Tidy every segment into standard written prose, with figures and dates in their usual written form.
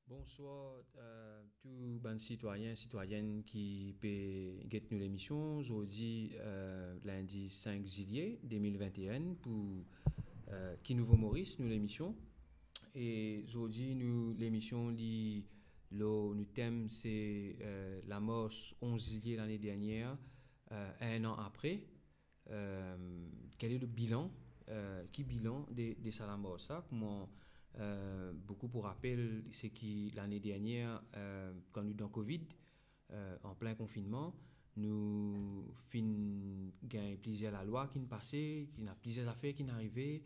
Bonsoir tous les citoyens et citoyennes qui peuvent nous l'émission aujourd'hui lundi 5 juillet 2021 pour qui nouveau Maurice nous l'émission et aujourd'hui nous l'émission le thème c'est la mort 11 juillet l'année dernière un an après quel est le bilan qui bilan de ça mort ça comment beaucoup pour rappel, c'est que l'année dernière, quand nous dans Covid, en plein confinement, nous fin gagne plusieurs la loi qui nous passait, qui n'a plusieurs affaires qui n'arrivaient,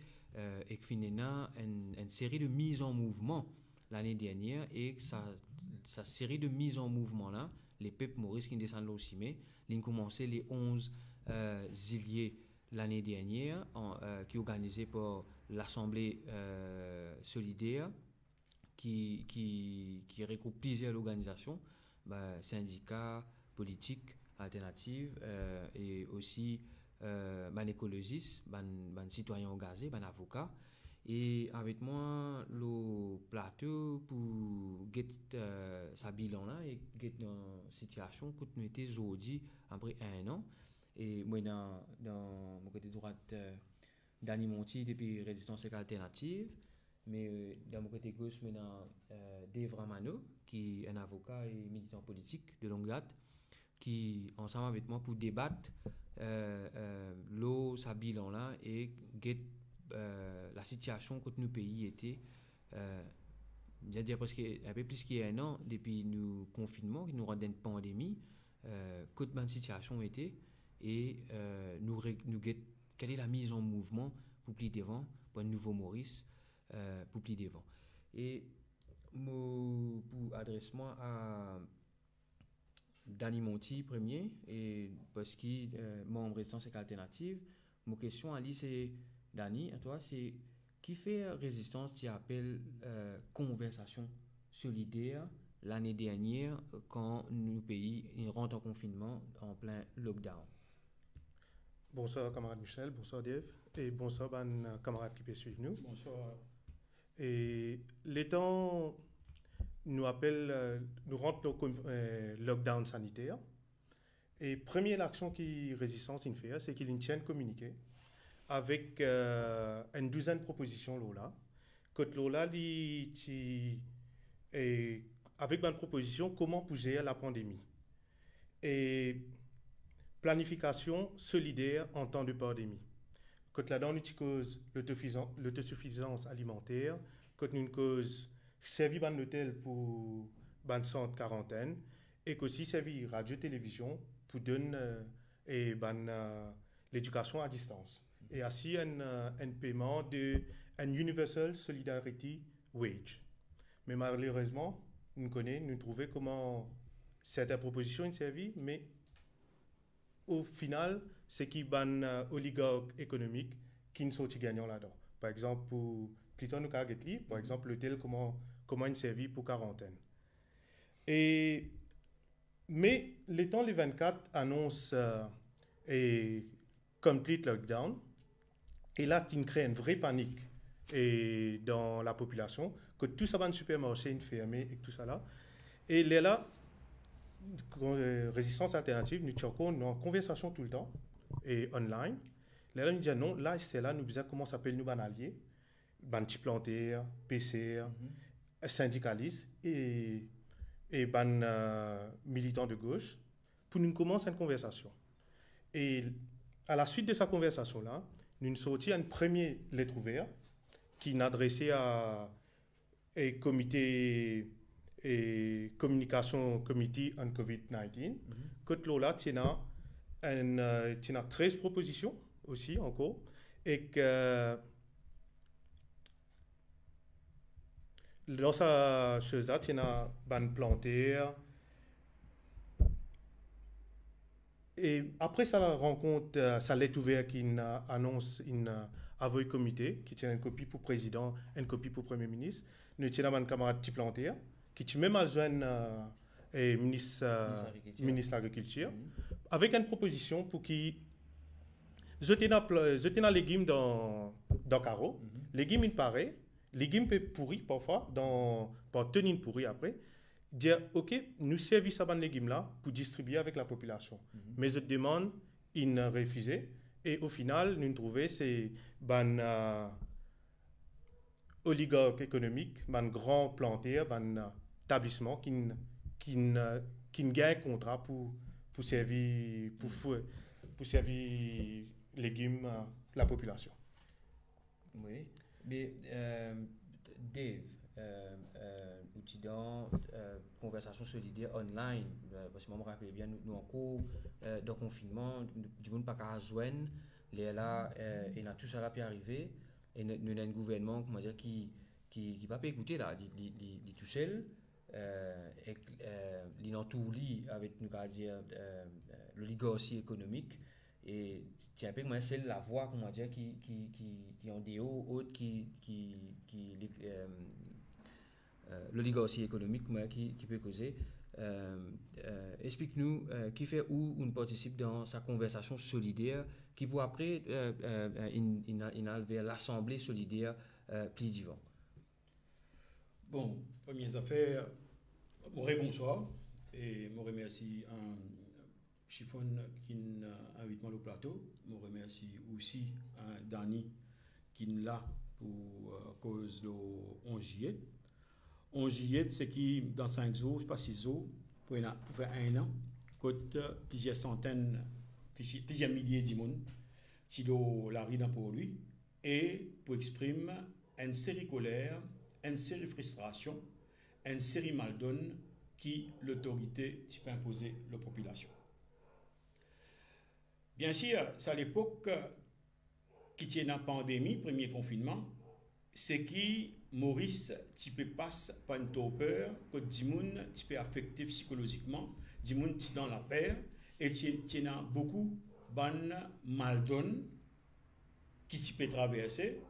et que finalement une série de mises en mouvement l'année dernière et que sa série de mises en mouvement là, les peuples Maurice qui descendent aussi, mais ils ont commencé les 11 juillet l'année dernière, qui est organisée par l'Assemblée solidaire, qui regroupe plusieurs organisations, syndicats, politiques, alternatives, et aussi écologistes, citoyens engagés, avocats. Et avec moi, le plateau pour get sa bilan là et get dans situation que nous étions aujourd'hui après un an. Et moi, dans mon côté droit, Dani Monti depuis Résistance Alternative. Mais dans mon côté gauche, maintenant, Dave Ramano, qui est un avocat et militant politique de longue date, qui, ensemble avec moi, pour débattre sa bilan là et la situation que nos pays était. Je veux dire presque un peu plus qu'un an depuis le confinement, qui nous rendait une pandémie, que la situation était. Et quelle est la mise en mouvement pour plus devant, pour un nouveau Maurice, pour plus devant. Et pour adresse-moi à Dani Monti premier, et parce qu'il membre Résistance Alternative, ma question à lui c'est, Dani, à toi, c'est qui fait résistance, tu appelles conversation solidaire l'année dernière quand nos pays rentrent en confinement en plein lockdown. Bonsoir camarade Michel, bonsoir Dave, et bonsoir camarade qui peut suivre nous. Bonsoir. Et les temps nous appellent, nous rentrent le lockdown sanitaire. Et première action qui résistance in fait, c'est qu'ils tiennent communiquer avec une douzaine de propositions là. Côté là, avec une proposition comment pour gérer la pandémie. Et planification solidaire en temps de pandémie. Quand là-dedans, nous cause l'autosuffisance alimentaire, quand nous cause servir un hôtel pour un centre quarantaine, et qu'aussi servir radio-télévision pour donner l'éducation à distance. Et ainsi un paiement de un Universal Solidarity Wage. Mais malheureusement, nous trouvons comment cette proposition est servie, mais au final, c'est qui ban oligarques économiques qui ne sont gagnants là-dedans. Par exemple, pour Pliton ou Kargetli, par exemple, l'hôtel comment il servit pour quarantaine. Mais les temps les 24 annoncent complete lockdown. Et là, tu crées une vraie panique dans la population, que tout ça va dans le supermarché fermé et tout ça là. Et là, Résistance Alternative, nous sommes en conversation tout le temps et online. Là, nous disons non, là, c'est là, nous disons comment s'appelle nous, alliés, petit plantaire, PCR, syndicalistes et militants de gauche, pour nous commencer une conversation. Et à la suite de cette conversation-là, nous sortis une première lettre ouverte qui n'a adressée à un comité et communication committee on COVID-19. Côté là, tu as 13 propositions aussi encore. Et que dans sa chose-là, tu as ban plantaire. Et après ça rencontre, ça lettre ouverte qui annonce une avoué comité, qui tient une copie pour président, une copie pour premier ministre. Nous avons un camarade qui plantaire, qui est même adjoint ministre de l'Agriculture, avec une proposition pour qui jeter des légumes dans carreau, légumes il paraît, légumes peuvent pourrir parfois, par tenir pourri après, dire, OK, nous servissons à ces légumes-là pour distribuer avec la population. Mais cette demande, ils ont refusé. Et au final, nous trouvons c'est un oligarque économique, un grand planteur, un établissement qui gagne un contrat pour servir légumes à la population. Oui, mais Dave, outil dans conversation solidaire online, parce que moi je me rappelle bien, nous en cours de confinement, du monde pas qu'à joindre, là, et a tout ça là puis arrivé, et nous avons un gouvernement, comment dire, qui va pas écouter là, il tout seul, et il en tout lit avec nous qu'à dire l'oligarchie économique. Et c'est un peu comme c'est la voix, comment dire, qui en dit autre, l'oligarchie économique qui peut causer. Explique-nous qui fait où on participe dans sa conversation solidaire, qui pour après il a vers l'Assemblée solidaire plus divant. Bon, premières affaires, bonsoir, et je remercie Chiffon qui invite moi au plateau. Je remercie aussi Dani qui est là pour cause le 11 juillet. 11 juillet, c'est qui dans 5 jours, pas 6 jours, pour faire un an, côte plusieurs centaines, plusieurs milliers de monde, Tilo la rue pour lui, et pour exprimer une série colère, une série frustration, une série maldonne qui l'autorité peut imposer la population. Bien sûr, c'est à l'époque qui tient la pandémie, premier confinement, c'est qui Maurice tu peux passer par une torpeur que Dimoun tu peux affecter psychologiquement, Dimoun tu dans la paix et tu as beaucoup de maldonne qui tu peux traverser,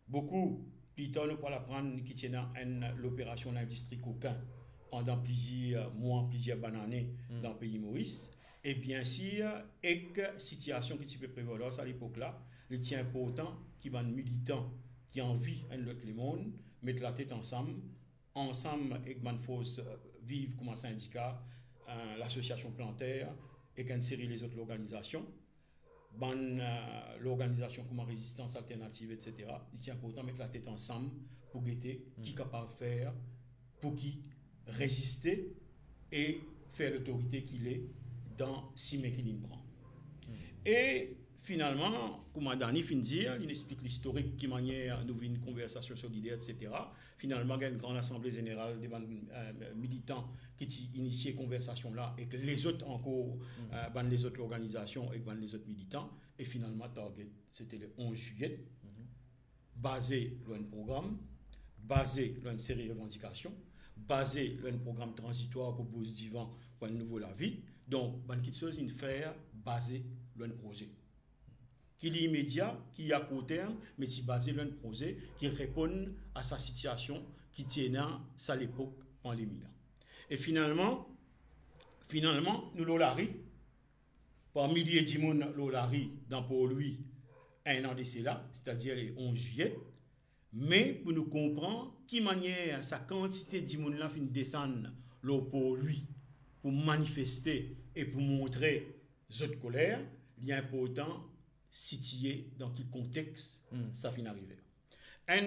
beaucoup plutôt nous pour l'apprendre qui tient l'opération dans le district Coquin pendant plusieurs mois, plusieurs années dans le pays Maurice. Et bien sûr, avec la situation qui peut prévaloir à l'époque-là, il est important qu'il y ait un militant qui a envie de l'autre monde, mettre la tête ensemble avec une force vive comme un syndicat, l'association plantaire, et une série les autres organisations, l'organisation comme résistance alternative, etc. Il est important de mettre la tête ensemble pour guetter qui est capable de faire, pour qui résister et faire l'autorité qu'il est dans si qu'il prend. Et finalement, comme Dani fin dire, il explique l'historique qui manière nous une conversation solidaire, etc. Finalement, il y a une grande assemblée générale des militants qui ont initié la conversation là et que les autres encore, les autres organisations et les autres militants. Et finalement, Target, c'était le 11 juillet, basé sur un programme, basé sur une série de revendications, basé sur un programme transitoire pour Bose Divan pour un nouveau la vie. Donc, il y a une chose à faire basé sur un projet. Qui est immédiat, qui est à court terme, mais qui est basé sur un projet qui répond à sa situation qui tient à l'époque pandémie. Et finalement, nous l'olari, par milliers de monde l'olari dans pour lui un an de cela, c'est-à-dire le 11 juillet, mais pour nous comprendre qui manière sa quantité de monde là fin descendre pour lui, pour manifester et pour montrer cette colère, il est important situer dans quel contexte ça finit arriver.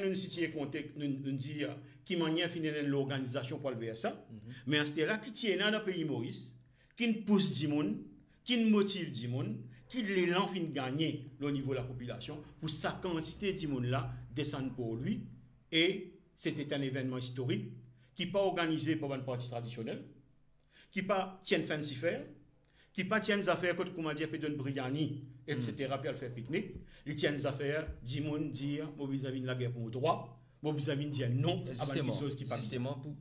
Nous situer contexte, nous dire qui manière finit l'organisation pour le faire ça, mais en ce là qui tient dans le pays Maurice, qui nous pousse du monde, qui nous motive du monde, qui l'élan fin gagner au niveau de la population pour sa quantité de monde là descendre pour lui, et c'était un événement historique qui n'est pas organisé par une partie traditionnelle, qui pas tient fancy faire, qui pas tient des affaires comme comment dire peut Briani, etc. Puis elle fait pique-nique, ils tiennent des affaires, dire moi vis-à-vis de la guerre pour le droit, moi vis-à-vis de dire non à des choses qui pas justement pour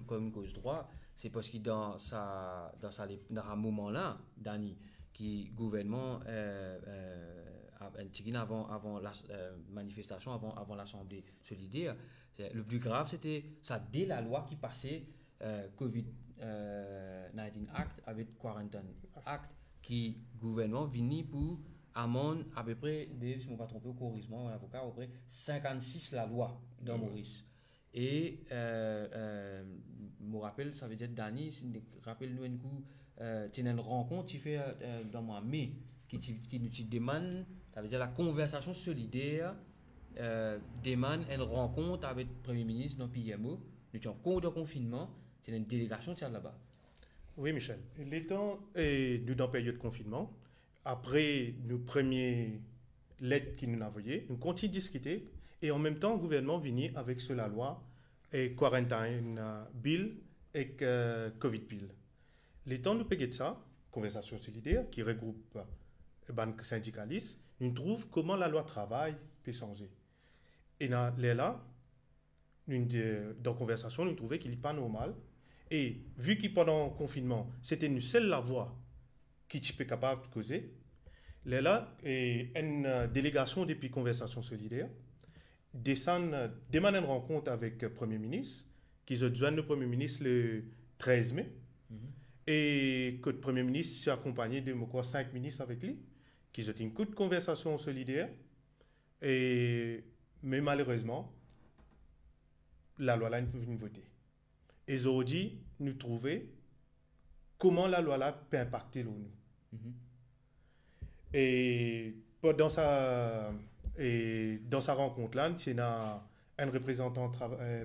comme une cause droit, c'est parce que dans un moment là, Dani, qui gouvernement avant la manifestation, avant l'Assemblée solidaire, le plus grave c'était ça dès la loi qui passait COVID-19 Act avec Quarantine Act qui gouvernement venu pour amende à peu près, si je ne me pas trompé, au corrigement, un avocat, à peu près 56 la loi dans Maurice. Et je me rappelle, ça veut dire Dani, rappelle-nous un coup, tu as une rencontre, tu fais dans mois mai, qui nous demande, ça veut dire la conversation solidaire, demande une rencontre avec le Premier ministre dans PMO, nous sommes en cours de confinement, c'est une délégation qui est là-bas. Oui, Michel. L'étant nous dans la période de confinement, après nos premières lettres qu'il nous a envoyées, nous continuons de discuter et en même temps, le gouvernement vient avec la loi et Quarantine Bill et Covid Bill. L'étant nous payons ça, conversation solidaire qui regroupe les banques syndicalistes, nous trouvons comment la loi travail peut changer. Et là, dans la conversation, nous trouvons qu'il n'est pas normal. Et vu que pendant le confinement, c'était une seule la voix qui était capable de causer, là, une délégation depuis Conversation Solidaire demande une rencontre avec le Premier ministre, qui se joignent le Premier ministre le 13 mai, et que le Premier ministre s'est accompagné de 5 ministres avec lui, qui ont une courte conversation solidaire, mais malheureusement, la loi là n'est pas votée. Et aujourd'hui, nous trouvons comment la loi là peut impacter l'ONU. Et dans sa rencontre là, il y a un représentant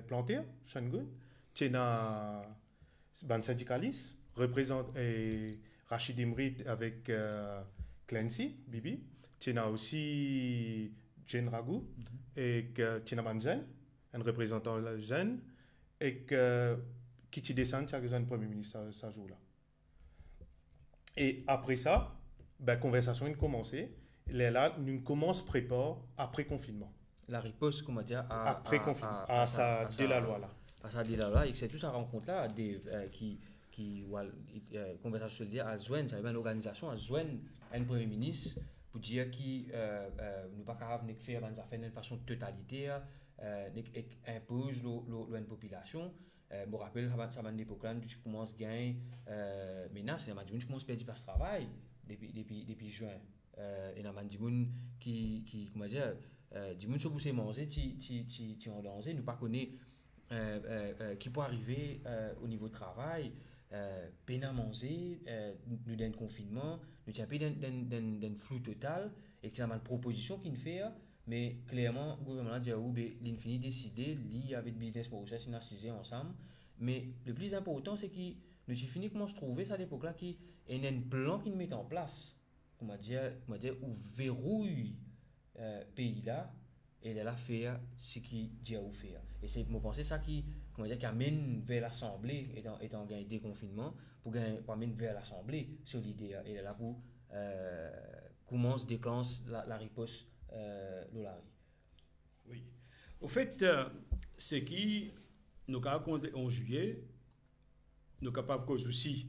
planté, Shangun, il y a un syndicaliste, Rachid Imrit avec Clancy, Bibi, il y a aussi Jane Ragou, et il y a un représentant jeune, et qui descend chaque jour le Premier ministre ce jour-là. Et après ça, la conversation a commencé. Là, nous commençons à préparer après confinement. La riposte, comment dire, après confinement, à ça de la loi là. À ça de la loi, et c'est tout ça rencontre là, conversation solidaire à Zwen, ça veut dire une organisation à Zwen, un Premier ministre, pour dire qu'il nous pas capable de faire des affaires de façon totalitaire. Impose la population. Je me rappelle, ça m'a dit que tu commences à gagner. Maintenant, c'est un tu commences à perdre ce travail depuis juin. Et il y a des gens qui, comment dire, des gens qui sont manger, qui ont danger, nous pas connaît qui peut arriver au niveau du travail, peine à manger, nous d'un confinement, nous avons d'un flou total, et que c'est une proposition qu'il fait. Mais clairement, le gouvernement a dit qu'il a décidé, il avec Business Mauritius, il a assisté ensemble. Mais le plus important, c'est que nous avons fini comment se trouver à l'époque-là, qu'il y a un plan qui nous met en place, où verrouille le pays-là, et là, faire ce qu'il dit à faire. Et c'est, je pense, ça qui amène vers l'Assemblée, étant un déconfinement, pour amener vers l'Assemblée solidaire. Et là, pour comment se déclenche la riposte. Oui. Au fait, c'est qui nous avons en juillet, nous sommes capables aussi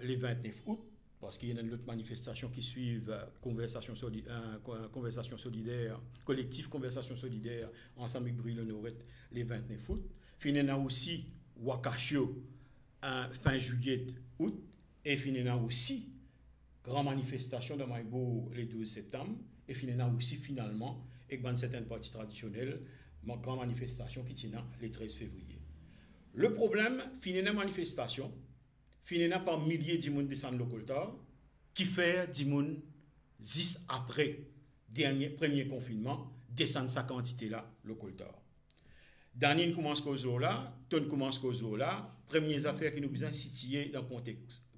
les 29 août, parce qu'il y a une autre manifestation qui suit conversation solidaire, collectif conversation solidaire, ensemble avec Brille Honorette, les 29 août. Finalement aussi Wakashio fin juillet août, et finalement aussi grande manifestation dans Maïbo le 12 septembre. Et finalement aussi, avec dans certaines parties traditionnelles, une grande manifestation qui tient le 13 février. Le problème, finalement, manifestation, finalement par milliers de gens descendent le coltar, qui fait des gens 10 après premier confinement, descendre sa quantité-là, le coltar. Dernier commence cause là, ton commence cause là, premières affaires qui nous besoin situer dans le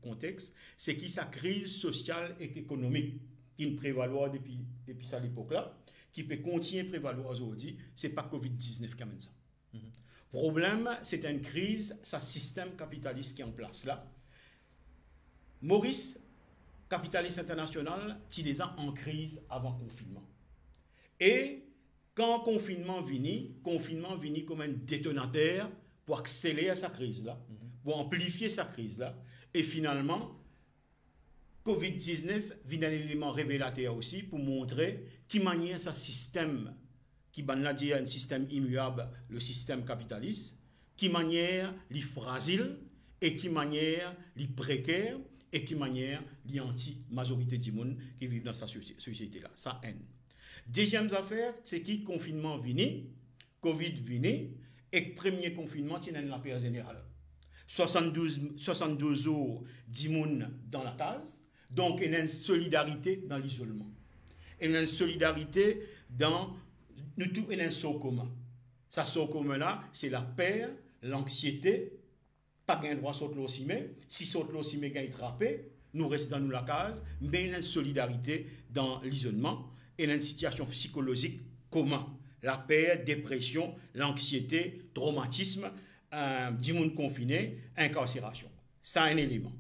contexte, c'est qui sa crise sociale et économique qui ne prévaloir depuis cette époque-là, qui peut continuer à prévaloir aujourd'hui, ce n'est pas Covid-19 qui amène ça. Problème, c'est une crise, c'est système capitaliste qui est en place là. Maurice, capitaliste international, il est en crise avant le confinement. Et quand le confinement vient comme un détonateur pour accélérer sa crise là, pour amplifier sa crise là, et finalement, Covid-19 vient un élément révélateur aussi pour montrer qui manière ce système, qui dit un système immuable, le système capitaliste, qui manière les fragiles et qui manière les précaires et qui manière l'anti-majorité du monde qui vit dans sa société-là. Ça haine. Deuxième affaire, c'est qui confinement vini, Covid vini, et premier confinement, c'est la paix générale. 72 jours, 10 moun dans la case, donc il y a une solidarité dans l'isolement. Il y a une solidarité dans, nous tous, il y a un saut commun. Ça saut commun-là, c'est la peur, l'anxiété, pas gain droit saute l'ossimé, si saute l'ossimé gain trappé, nous restons dans nous la case, mais il y a une solidarité dans l'isolement, et il y a une situation psychologique commune. La peur, dépression, l'anxiété, traumatisme, du monde confiné, incarcération. Ça un élément.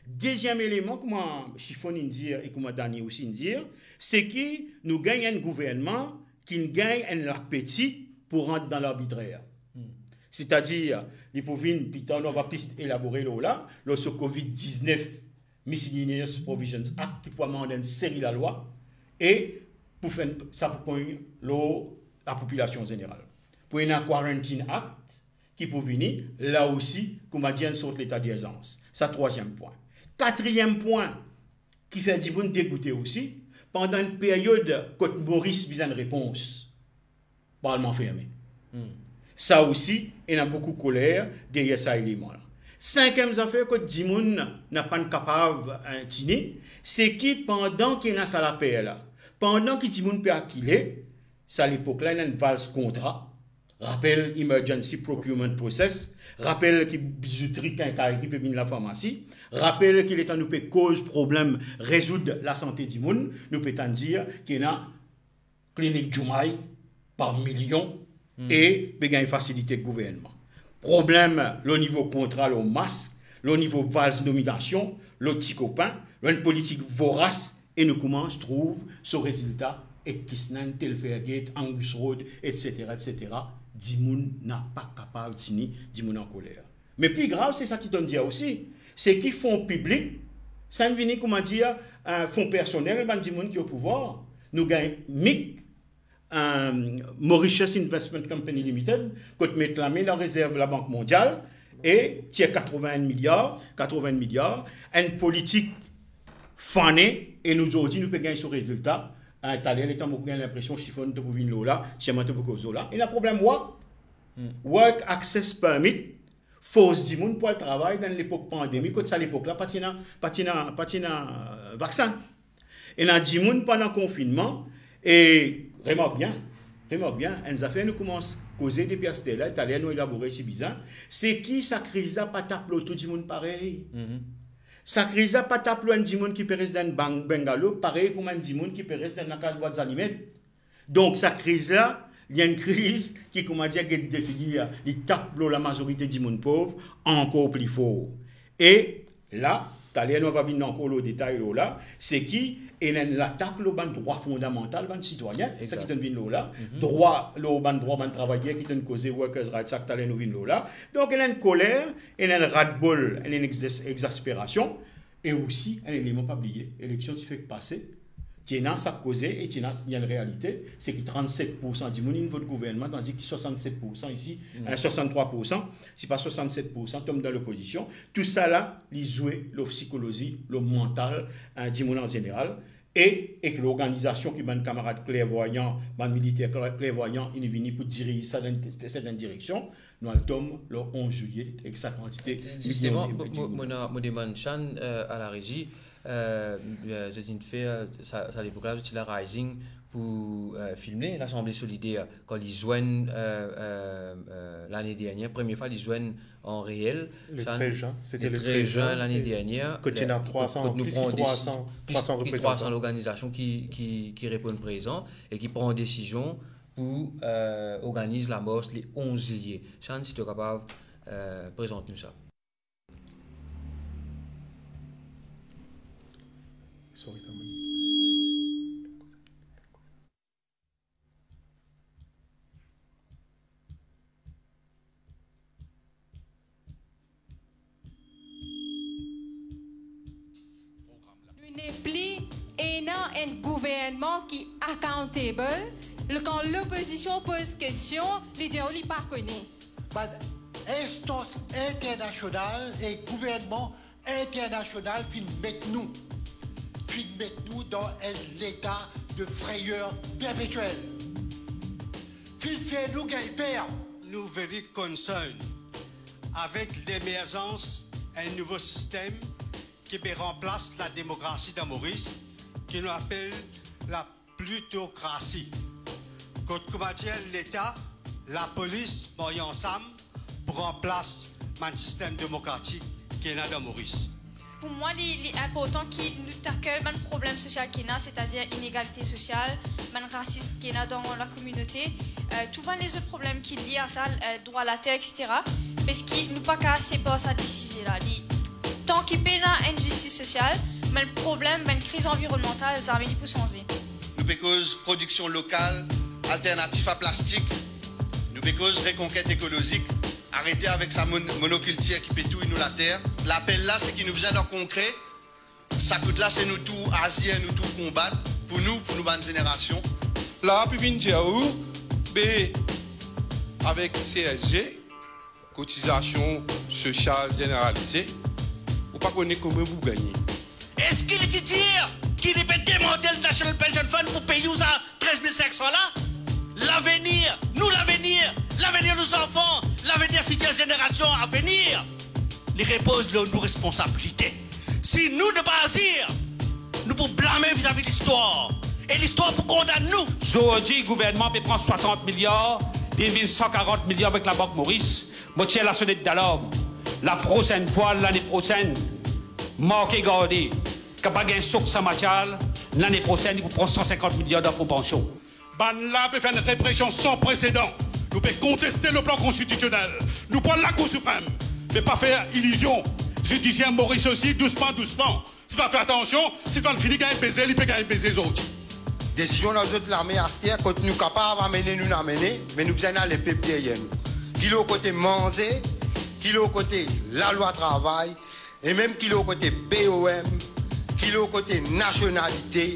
Deuxième élément, comme Chiffon dire et comme Dani aussi dire, c'est que nous gagnons un gouvernement qui gagne un appétit pour rentrer dans l'arbitraire. C'est-à-dire, les pauvres, on va plus élaborer là, lorsque Covid-19, Miscellaneous Provisions Act, qui peut demander une série de loi, et pour faire ça pour la population générale. Pour une Quarantine Act, qui peut venir, là aussi, comme a dit, un sort l'état d'urgence. Ça, troisième point. Quatrième point, qui fait du bon dégoûter aussi, pendant une période, quand Maurice vise une réponse, Parlement fermé. Ça aussi, il y a beaucoup de colère derrière ça élément-là. Cinquième affaire, quand Dimoun n'a pas capable de tiner, c'est que pendant qu'il y a ça la paix là, pendant que Dimoun peut acquiler, ça à l'époque-là, il y a une valse contrat. Rappelle Emergency Procurement Process, rappelle qu'il y a bijouterie qui peut venir de la pharmacie, rappelle qu'il est en nous peut cause problème, résoudre la santé du monde, nous peut en dire qu'il y a clinique Djoumaï par millions et peut gagner facilité de gouvernement. Problème, le niveau contrat, le masque, le niveau valse nomination, le petit copain, une politique vorace et nous commençons à trouver ce résultat et Kisnan, Telfairgate, Angus Road, etc., etc., Dimoun n'a pas capable de signer, Dimoun en colère. Mais plus grave, c'est ça qui donne dire aussi, c'est qu'ils font public, ça ne vient comment dire, fonds personnel, ben Dimoun qui est au pouvoir, nous gagnons MIC, Mauritius Investment Company Limited, quand met la main en réserve de la Banque mondiale, et tiens 80 milliards, une politique fanée, et nous aujourd'hui, nous pouvons gagner ce résultat. Un Italien, étant l'impression chiffon de Bouvin là, chez Matoboko là. Et le problème, work access permit, force du monde pour le travail dans l'époque pandémique, quand ça l'époque là, pas de vaccin. Et dans du monde pendant le confinement, et remarque bien, une affaire nous commence à causer des pièces là, Italien nous élaboré chez Bizan, c'est qui sa crise là, pas tape tout du monde pareil. Sa crise n'a pas tapé un dimon qui périsse dans un bungalow, pareil comme un dimon qui périsse dans la case boîte animée. Donc, sa crise-là, il y a une crise qui, comme on dit, il tape la majorité du monde pauvre encore plus fort. Et là, on va venir encore au détail là, c'est qui l'attaque le droit fondamental des citoyens, c'est ça qui donne vin là, droit le travailleur qui donne causer workers rights, ça qui nous vin là. Donc il y a une colère, il y a un ras-le-bol, il y a une exaspération et aussi un élément pas oublié, l'élection qui fait passer. Tiens, ça causé et tiens, il y a une réalité, c'est que 37% du monde vote gouvernement, tandis que 67% ici, 63%, c'est pas 67%, tombe dans l'opposition. Tout ça là, il joue le psychologie, le mental du monde en général. Et que l'organisation qui m'a un camarade clairvoyant, un militaire clairvoyant, il est venu pour diriger ça dans cette direction. Nous allons le 11 juillet avec sa quantité. Justement, je demande Chan à la régie. J'ai fait ça à l'époque là, j'ai la Rising pour filmer l'Assemblée solidaire quand ils joignent l'année dernière. Première fois, ils joignent en réel. Le 13 juin, c'était le 13 juin l'année dernière. Quand il y a 300 l'organisation qui répondent présent et qui prend décision pour organiser la marche les 11 juillet. Chan, si tu es capable, présente-nous ça. Un gouvernement qui est accountable, quand l'opposition pose question, les gens ne pas connaissent. Instance internationale et gouvernement international mettre nous dans l'état de frayeur perpétuelle. Fait nous gagner peur. Nous very concerned avec l'émergence d'un nouveau système qui remplace la démocratie de Maurice, qui nous appelle la plutocratie. Quand l'État, la police, vont ensemble pour remplacer un système démocratique qui est là dans Maurice. Pour moi, il est important qu'il nous tackle un problème social qui est là, c'est-à-dire inégalité sociale, un racisme qui est là dans la communauté, tous les autres problèmes qui sont liés à ça, droit à la terre, etc. Parce qu'il nous pas qu'à séparer ça décider là. Tant qu'il y a une injustice sociale, mais le problème, une crise environnementale, ça va pour changer. Nous pécose production locale, alternative à plastique, nous pécose reconquête écologique. Arrêter avec sa monoculture qui pétouille nous la terre. L'appel là, c'est qu'il nous vient dans concret. Ça coûte là, c'est nous tous asiens, nous tous combattre pour nous bonne génération. La République avec CSG, cotisation sociale généralisée, vous ne pas connaître comment vous gagnez. Est-ce qu'il dit qu'il peut démonter le National Pension Fund pour payer ça 13 500 là? L'avenir, l'avenir de nos enfants, l'avenir future génération à venir, il repose de nos responsabilités. Si nous ne pas agir, nous pouvons blâmer vis-à-vis de l'histoire. Et l'histoire pour condamner nous. Aujourd'hui, le gouvernement peut prendre 60 milliards, puis 140 milliards avec la Banque Maurice. Moi, tiens la sonnette d'alarme. La prochaine fois, l'année prochaine, marquez, gardez, qu'il n'y a pas de source samachal, l'année prochaine, il vous prend 150 milliards dans vos pensions. Banla peut faire une répression sans précédent. Nous pouvons contester le plan constitutionnel. Nous prenons la Cour suprême. Mais pas faire illusion. Judiciaire Maurice aussi, doucement. Si pas faire attention, si pas finir gagner baiser, il peut gagner baiser les autres. Décision dans l'armée astia, quand nous capables d'amener, nous n'amener, mais nous besoin d'aller payer nous. Qui au côté manger, qui au côté la loi travail, et même qui au côté BOM, qui au côté nationalité,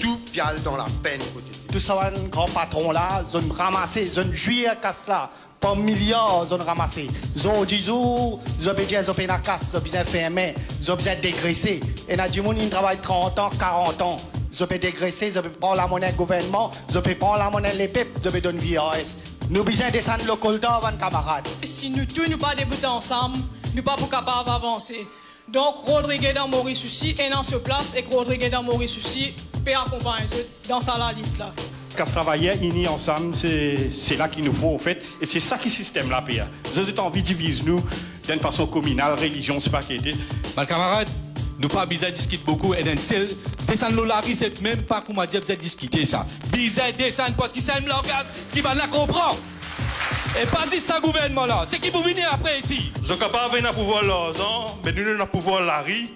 tout piale dans la peine côté. Tout ça, un grand patron là, zone ramassée, zone juillet casse là, par milliards, zone ramassée. Zone 10 jours, zone pédière, zone péna casse, zone besoin fermer, zone besoin dégraisser. Et n'a du monde qui travaille 30 ans, 40 ans. Zone peut dégraisser, zone peut prendre la monnaie gouvernement, zone peut prendre la monnaie les peuples, zone peut donner VRS. Nous besoin descendre le col d'or, camarades. Si nous tous nous pas débuter ensemble, nous pas capables d'avancer. Donc, Rodrigue dans Maurice aussi est dans ce place et Rodrigue dans Maurice aussi peut accompagner dans sa liste là. Quand travailler unis ensemble, c'est là qu'il nous faut en fait. Et c'est ça qui système là, PA. Vous avez envie de diviser nous d'une façon communale, religion, c'est pas qu'aider. Mes camarades, nous pas besoin de discuter beaucoup et d'un seul. Descendre la rue, c'est même pas qu'on m'a dit de discuter ça. Besoin descendre parce qu'il s'aime l'orgasme, qui va la comprendre. Et pas si ça gouvernement là, c'est qui vous venir après ici. Nous sommes capables de pouvoir l'argent, mais nous n'avons pas pouvoir la rue.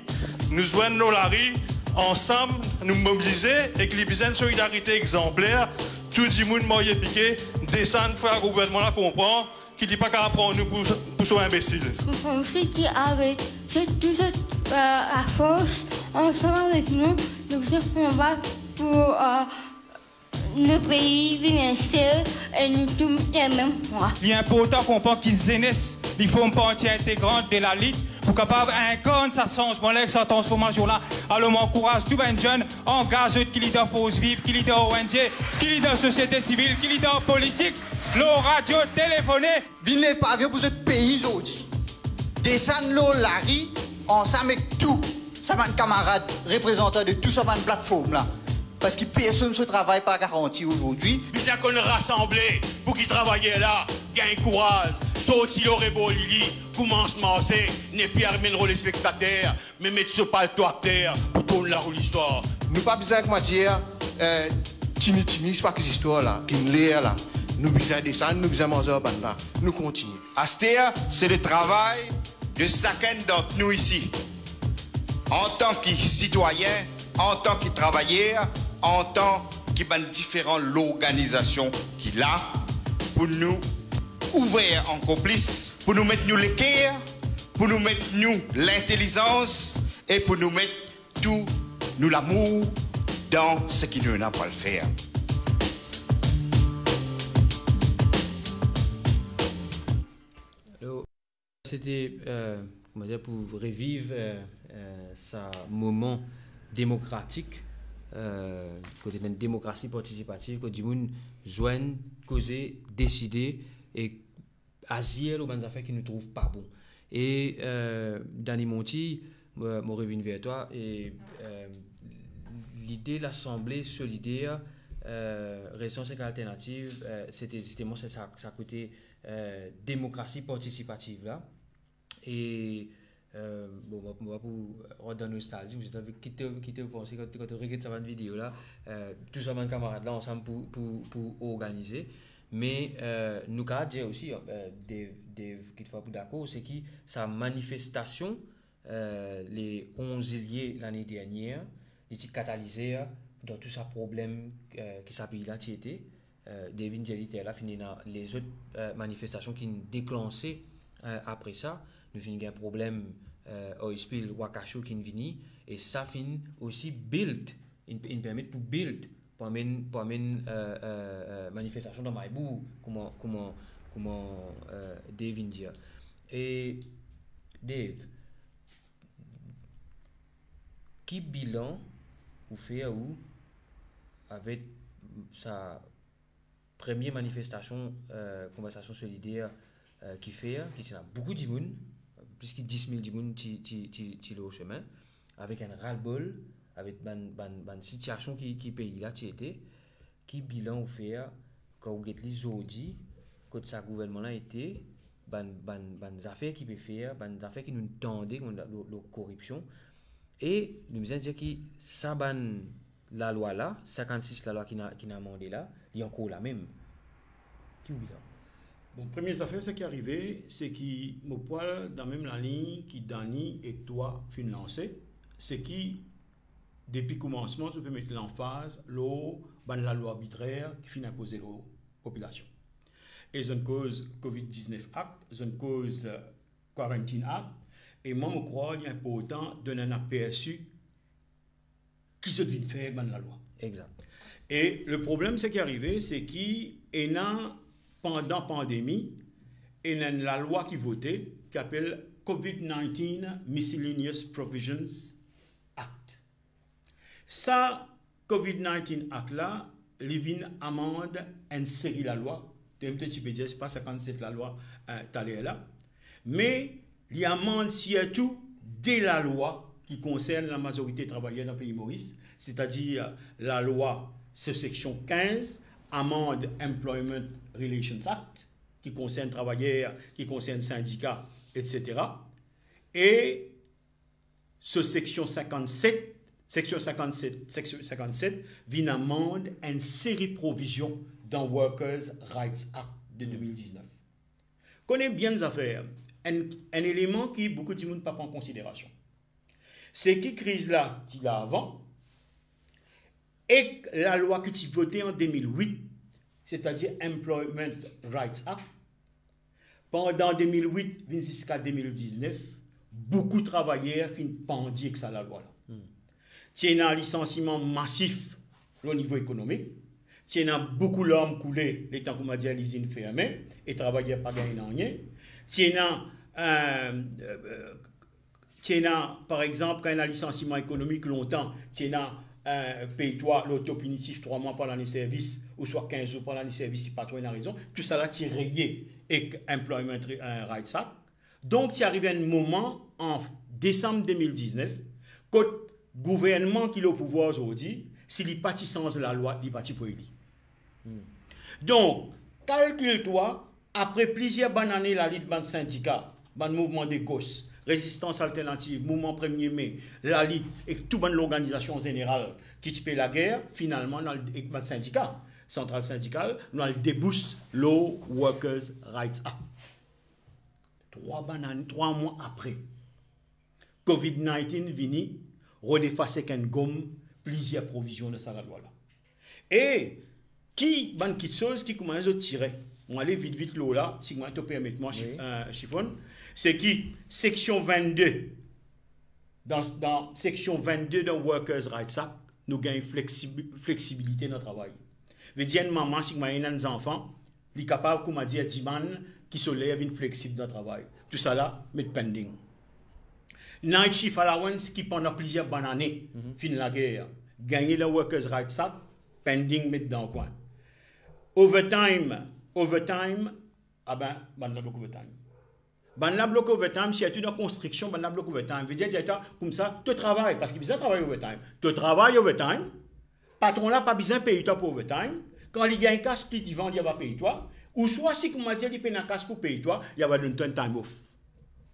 Nous joignons la rue ensemble, nous mobiliser et que les besoins de solidarité exemplaire, tout le monde m'a piqué, descendre, faire un gouvernement là comprend, qui ne dit pas qu'à prendre nous pour son imbécile. Nous pensons qu'avec la force, ensemble avec nous faisons combat pour le pays financier et nous tous les mêmes points. Il est important qu'on pense qu'ils jeunesse, il faut une partie intégrante de la lutte pour capable incarner ça changement là, cette transformation là. Alors m'encourage tous les jeunes, engage qui leader force vive, qui leader ONG, qui leader société civile, qui leader politique, le radio, téléphoné. Venez pas pour ce pays aujourd'hui. Descendre la rue ensemble avec tout. Ça va être camarades, représentants de tout ça va une plateforme là. Parce que personne ne se travaille pas garanti aujourd'hui. Bien qu'on rassemble pour qui travaillait là, gagne courage, sorti le rebond Lili, commence à marcher, n'est plus armé le rôle spectateur, mais mettre ce palto à terre pour tourner la roue l'histoire. Nous pas besoin de dire, tini, c'est pas que cette histoire là, qui nous l'air là. Nous besoin de descendre, nous besoin de manger là. Nous continuons. Astéa, c'est le travail de chacun d'entre nous ici. En tant que citoyen, en tant que travailleur, en tant que différentes organisations qui là pour nous ouvrir en complice, pour nous mettre nous l'équerre, pour nous mettre nous l'intelligence et pour nous mettre tout nous l'amour dans ce qui nous n'a pas le faire. C'était comment dire, pour revivre ce moment démocratique, côté d'une démocratie participative, côté du monde joindre, causer, décider et agir aux bonnes affaires qui ne trouvent pas bon. Et Danny Monti, moi revenu vers toi, et l'idée de l'Assemblée solidaire, Région 5 alternative, c'était justement ça côté démocratie participative là. Et bon, pour redonner nostalgie, j'ai envie de quitter vous penser quand tu regardes cette vidéo là, tous ces camarades là ensemble pour organiser. Mais nous avons dit aussi, qui fois pour d'accord, c'est que sa manifestation, les 11 juillet l'année dernière, il a catalysé dans tout ce problème qui s'appelle là, qui était. David Jelly là, fini dans les autres manifestations qui ont déclenché après ça. Nous finissons un problème Oispil, Wakasho qui est venu, et ça finit aussi build, il permet pour build. Pour amener manifestation dans Maïbou, comment Dave India. Et Dave, qui bilan vous fait où avec sa première manifestation, conversation solidaire qui fait, qui a beaucoup de monde, plus que 10 000 personnes qui sont au chemin, avec un ras-le-bol, avec une situation qui pays là était, qui bilan vous fait quand vous êtes les aujourd'hui, quand ce gouvernement là était, des affaires qui peut faire, des affaires qui nous tendaient contre la corruption, et nous disons dire que ça la loi là, 56 la loi qui n'a amendé là, il y a encore la même. Qui vous bilan? Bon, première affaire, ce qui est arrivé, c'est que mon poil dans même la ligne qui Dani et toi fin lancé, c'est qui depuis le commencement, je peux mettre l'emphase, la loi arbitraire qui finit imposer la population. Et c'est une cause COVID-19 Act, c'est une cause Quarantine Act, et moi, je crois qu'il est important de donner un aperçu qui se devine faire dans la loi. Exact. Et le problème, c'est qui est arrivé, c'est qu'il y a, pendant la pandémie, il y a la loi qui votait, qui s'appelle COVID-19 Miscellaneous Provisions Act. Ça, COVID-19 Act là, il amende une série de la loi. Tu peux dire, ce n'est pas 57 la loi là. Mais il amende surtout de la loi qui concerne la majorité des travailleurs dans le pays Maurice, c'est-à-dire la loi section 15, amende Employment Relations Act, qui concerne travailleurs, qui concerne syndicats, etc. Et ce section 57 vient amende une série de provisions dans Workers' Rights Act de 2019. Connaît bien les affaires. Un élément qui beaucoup de monde ne prend pas en considération. C'est que crise là, qui là avant, et la loi qui s'est votée en 2008, c'est-à-dire Employment Rights Act, pendant 2008 jusqu'à 2019, beaucoup de travailleurs finissent pendir que ça la loi là. Il y a un licenciement massif au niveau économique. Il y a beaucoup d'hommes coulés, les temps qu'on m'a dit à l'usine fermée, et travailleurs pas gagné rien. Il y a, par exemple, quand il y a un licenciement économique longtemps, il y a paye-toi l'autopunitif 3 mois par l'année de service, ou soit 15 jours par l'année de service, si pas toi, il a raison. Tout ça là, c'est rayé avec Employment Rights Act. Donc, il arrive un moment, en décembre 2019, quand le gouvernement qui est au pouvoir aujourd'hui, s'il est parti sans la loi, il est parti pour lui. Donc, calcule-toi, après plusieurs bonnes années, la Ligue de syndicats, le mouvement des gauches, Résistance alternative, Mouvement 1er mai, la Ligue et toute l'organisation générale qui paie la guerre, finalement, dans le syndicat, centrale syndicale, nous avons débouche le Workers' Rights Act. 3 mois après, COVID-19 vient redéfacer qu'un gomme plusieurs provisions de cette loi-là. Et qui chose qui commence à tirer, on va aller vite l'eau là, si moi te permettez moi chiffon, c'est qui section 22 dans section 22 de Workers' Rights Act, nous gagnons flexibilité dans le travail. Veut dire maman si moi a des enfants, il est capable comme a dit à Diman qui se lève une flexible dans le travail. Tout ça là met pending. night shift allowance qui pendant plusieurs bonnes années, fin la guerre, gagner le Workers' Rights Act, pending, mettre dans le coin. Overtime, ah ben, la bloc overtime. La bloc overtime, si tu as une construction, la bloc overtime, veut dire, comme ça, tu travailles, parce qu'il besoin de travailler overtime. Tu travailles overtime, patron là, pas besoin de payer toi pour overtime. Quand il y a un cas split, il va payer toi. Ou soit, si, comme on dit, il paye un cas pour payer toi, il va donner un time off.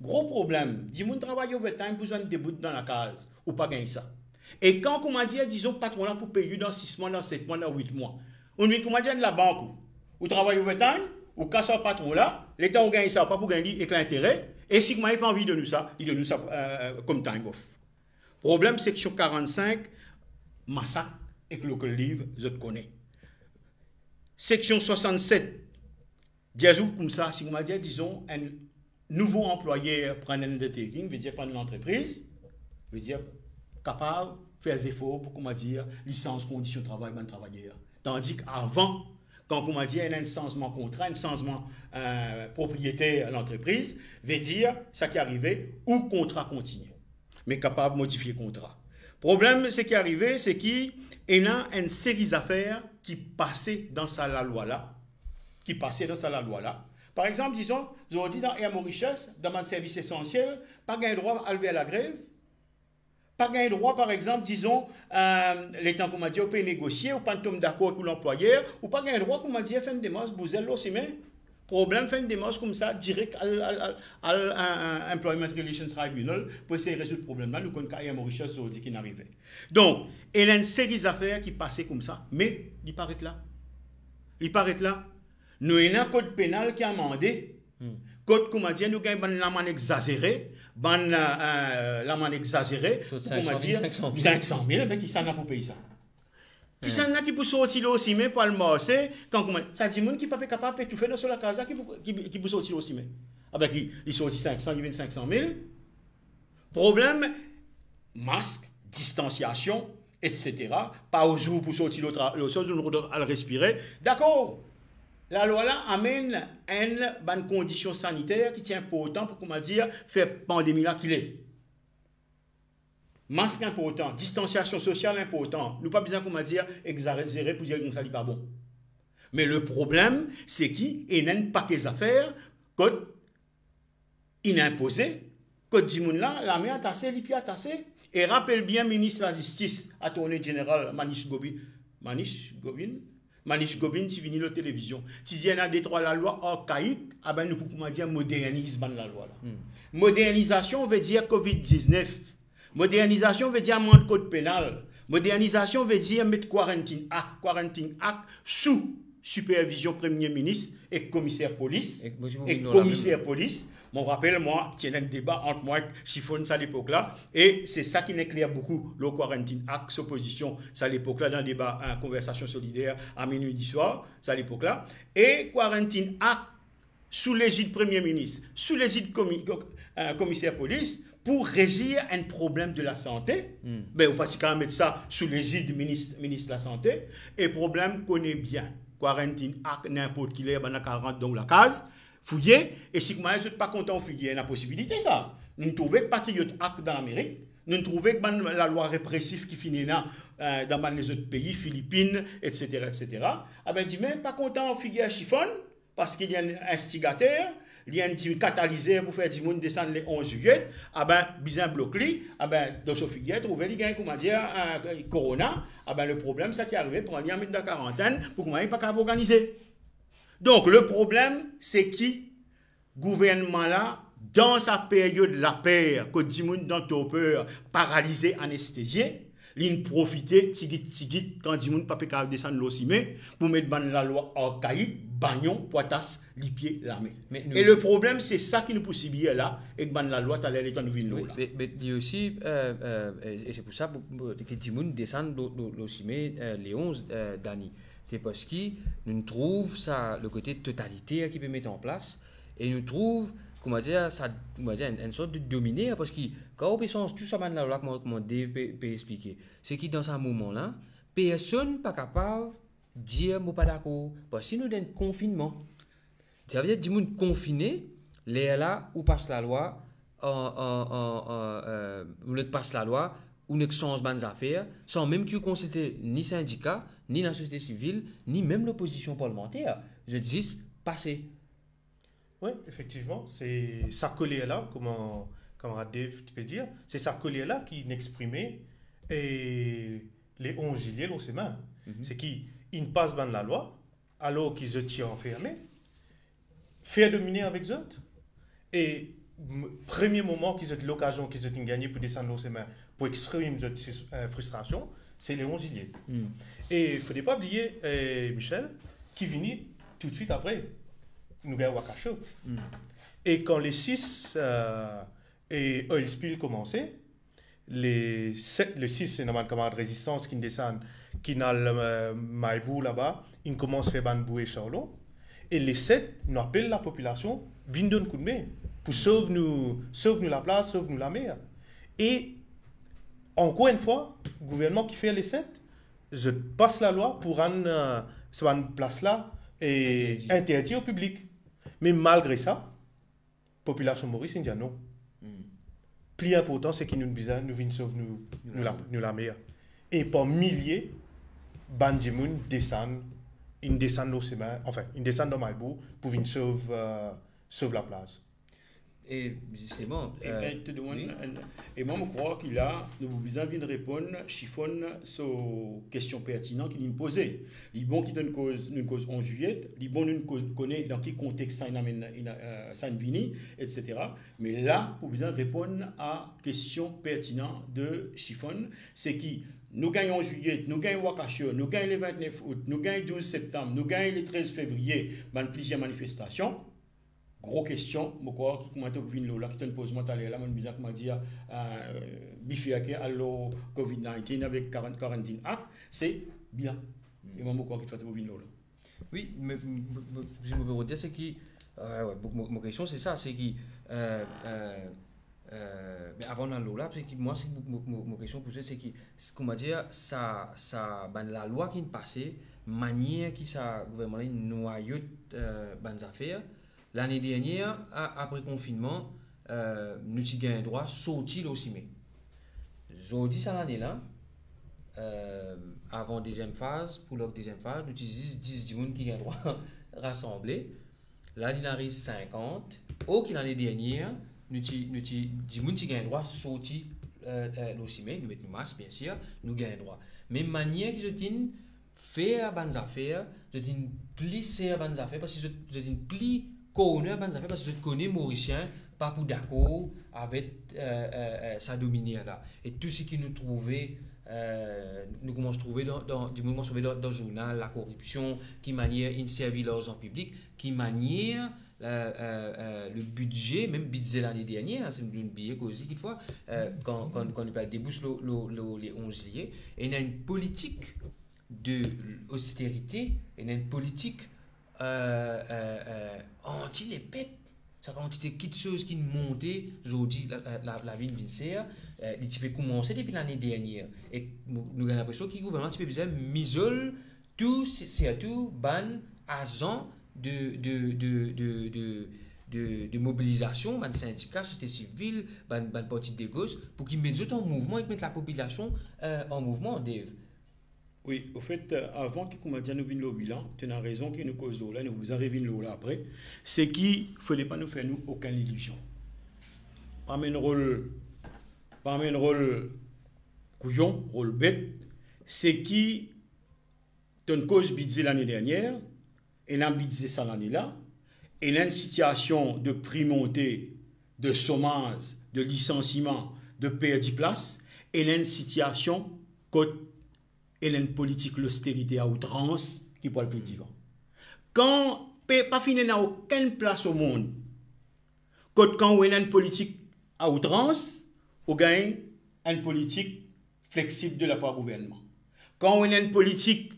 Gros problème. Dis-moi, travailler overtime, besoin de débouter dans la case, ou pas gagner ça. Et quand, comme on dit, disons, patron là, pour payer dans 6 mois, dans 7 mois, dans 8 mois. On dit, comme on dit, de la banque, ou travaille overtime, ou casse un patron là, l'État, on gagne ça, pas pour gagner avec l'intérêt. Et si vous n'avez pas envie de nous ça, il donne nous ça comme time off. Problème, section 45, massacre et que local livre, je te connais. Section 67, diazou comme ça, si vous m'avez dit, disons, un nouveau employeur prend un undertaking, veut dire prendre l'entreprise, veut dire capable de faire des efforts pour, comment dire, licence, conditions de travail, ben travailleur. Tandis qu'avant, quand on dit il y a un changement contrat, un changement propriétaire à l'entreprise, veut dire ça qui est arrivé ou contrat continue, mais capable de modifier le contrat. Le problème, c'est qui est arrivé, c'est qu'il y a une série d'affaires qui passaient dans la loi là, Par exemple, disons, vous avez dit dans Air Mauritius, dans un service essentiel, pas gain droit à lever à la grève, pas gain droit, par exemple, disons, les temps qu'on m'a dit, on peut négocier, ou pas tomber d'accord avec l'employeur, ou pas gain droit, qu'on m'a dit, faire une démarche, bouzel aussi, mais problème, faire une démarche comme ça, direct à Employment Relations Tribunal, pour essayer de résoudre le problème là, nous connaissons qu'à Air Mauritius, on dit qu'il n'arrivait. Donc, il y a une série d'affaires qui passaient comme ça, mais il paraît là. Nous avons un code pénal qui a amendé. Code, comment dire, nous avons l'amende exagérée. L'amende exagérée. 500 000, mais qui s'en a pour payer ça? Qui s'en a qui peut sortir aussi, mais pour le marché, quand ça dit que qui n'est pas capable de tout faire sur la casa, qui peut sortir aussi, mais. Ah ben, il sortit 500, il vient 500 000. Problème, masque, distanciation, etc. Pas au jour pour sortir l'autre chose, à le respirer. D'accord. La loi là amène une bonne condition sanitaire qui tient important pour, comment dire, faire pandémie là qu'il est. Masque important, distanciation sociale important. Nous pas besoin, comment dire, exagérer pour dire que ça n'est pas bon. Mais le problème, c'est qu'il y a un paquet d'affaires, code inimposé, code dimoun là, la main tassée, les pieds tassés. Et rappelle bien, ministre de la Justice, attorney général Manish Gobin, si vient la télévision. Si il y a des trois la loi archaïque, ah ben nous pouvons dire modernise la loi là. Modernisation veut dire Covid-19. Modernisation veut dire amende code pénal. Modernisation veut dire mettre Quarantine Act sous supervision Premier ministre et commissaire police. Mon rappel, moi, il y a un débat entre moi et Chiffon à l'époque là, et c'est ça qui éclaire beaucoup le Quarantine Act, opposition, à l'époque là, dans le débat, conversation solidaire à minuit du soir, à l'époque là, et Quarantine Act sous l'égide Premier ministre, sous l'égide commissaire police, pour régir un problème de la santé. Ben, on va pratiquement mettre ça sous l'égide du ministre de la Santé, et problème qu'on est bien. Quarantine Act, n'importe qui l'est, ben, 40 dans la case. Fouiller, et si vous n'êtes pas content de fouiller, il y a la possibilité, ça. Nous trouvons Patriot Act dans l'Amérique, nous trouvons la loi répressive qui finit là, dans les autres pays, Philippines, etc. Ah ben, dit, mais pas content de fouiller à chiffon, parce qu'il y a un instigateur, il y a un catalyseur pour faire du monde descendre le 11 juillet, ah ben, bizarre bloqué, ah ben, dans ce fouiller, trouver des gains, comment dire, Corona, ah ben, le problème, ça qui est arrivé, pour aller mettre dans la quarantaine, pour qu'on n'ait pas qu'à organiser. Donc, le problème, c'est qui, gouvernement là, dans sa période la paire, que Dimoun dans Topper, paralysé, anesthésié, il profite, tigit, quand Dimoun pas peut descendre l'ossimé, pour mettre dans la loi archaïque, bagnon, poitas, lipier, l'armée. Et le problème, c'est ça qui nous possibilite là, et que dans la loi, tu as l'état de nous là. Mais il y a aussi, et c'est pour ça que Dimoun descend l'ossimé les 11 d'année. C'est parce que nous trouvons ça, le côté totalité qui peut mettre en place, et nous trouvons, comment dire, ça, une sorte de dominer, parce que quand on pense tout ça, là, comment Dave peut expliquer, c'est que dans ce moment-là, personne n'est pas capable de dire que pas d'accord, parce que nous avons un confinement. Ça veut dire que les gens confinés, là où passe la loi on passe la loi, on change des affaires, sans même que consulter ni syndicat, ni la société civile, ni même l'opposition parlementaire. Je dis, passer. Oui, effectivement, c'est ça collé là, comment camarade Dave, tu peux dire, c'est ça collé là qui n'exprimait et les 11 juillet dans ses mains. C'est qu'ils passent dans la loi, alors qu'ils se tirent enfermés, faire dominer avec eux. Et premier moment qu'ils ont l'occasion qu'ils ont gagné pour descendre dans ses mains, pour exprimer cette frustration, c'est les 11 juillet. Et il ne faudrait pas oublier Michel, qui vient tout de suite après, nous gagnons Wakacho. Et quand les 6 et Oil Spill commençaient, les 6, c'est normalement comme de résistance qui descendent, qui n'a le Maïbou là-bas, ils commencent à faire Banbou et Charlot. Et les 7 nous appellent la population, viennent donner un coup de main pour sauver nous la place, sauver nous la mer. Et encore une fois, le gouvernement qui fait les 7, je passe la loi pour rendre cette place-là et interdit au public. Mais malgré ça, la population maurice dit non. Plus important, c'est qu'ils nous viennent sauver nous la mer. Et par milliers, Bandimoun descendent, ils descendent dans Malbo pour venir sauver la place. Et justement, et moi, je crois qu'il a besoin de répondre, chiffonne sur questions pertinentes qu'il nous posait. Les bons qui donnent une cause en juillet, les bons nous connaissent dans quel contexte ça vini, etc. Mais là, pour besoin de répondre à questions pertinentes de chiffonne, c'est qui nous gagnons en juillet, nous gagnons Wakacho, nous gagnons le 29 août, nous gagnons le 12 septembre, nous gagnons le 13 février, dans plusieurs manifestations. Gros question, je crois qui commence à venir là, qui te pose moi là, mon bizarre comment dire, bifiaké à l'eau COVID-19 avec quarantine act, c'est bien. Et moi je crois qu'il faut venir là. Oui, mais je me veux dire c'est qui, ma question c'est ça, c'est qui, mais avant dans l'eau là, c'est qui moi c'est ma question posée c'est qui, comment dire, ça ben la loi qui est passée, manière qui ça gouvernement noyote ben affaires. L'année dernière, après le confinement, nous avons gagné le droit de sortir aussi. Aujourd'hui, cette année-là, avant la deuxième phase, pour la deuxième phase, nous avons 10 personnes qui ont le droit de rassembler. Là, il arrive 50. Aucune l'année dernière, nous avons 10 personnes qui ont le droit de sortir aussi. Nous mettons le masque, bien sûr, nous avons le droit. Mais manière que je dis, faire des affaires, je dis plisser des affaires, parce que je dis pli. Parce que je connais Mauricien, pas pour d'accord avec sa dominière là. Et tout ce qui nous trouvait, nous commençons à trouver dans le journal, la corruption, qui manière une service en public, qui manière le budget, même budget l'année dernière, c'est une billet aussi qu'il faut, quand on parle des bouches les 11 juillet, et il y a une politique d'austérité, il y a une politique anti les peuples. Ça quantité de choses qui montaient aujourd'hui la ville vincère, il peut commencer depuis l'année dernière et nous avons l'impression que le gouvernement peut besoin misole tout surtout ban agent de mobilisation, ban syndicat, société civile, ban parti de gauche pour qu'ils mettent en mouvement et mettent la population en mouvement, Dave. Oui, au fait, avant que nous disions le bilan, tu as raison que nous causons là, nous vous arrivons là après, c'est qu'il ne fallait pas nous faire aucune illusion. Pas un rôle couillon, rôle bête, c'est qui tu as une cause budget l'année dernière, et un budget ça l'année là, et une situation de prix monté, de chômage, de licenciement, de perte de place, et une situation côté et une politique l'austérité à outrance qui peut le plus vivant. Quand pas fini n'a aucune place au monde, quand on a une politique à outrance, on gagne une politique flexible de la part du gouvernement. Quand on a une politique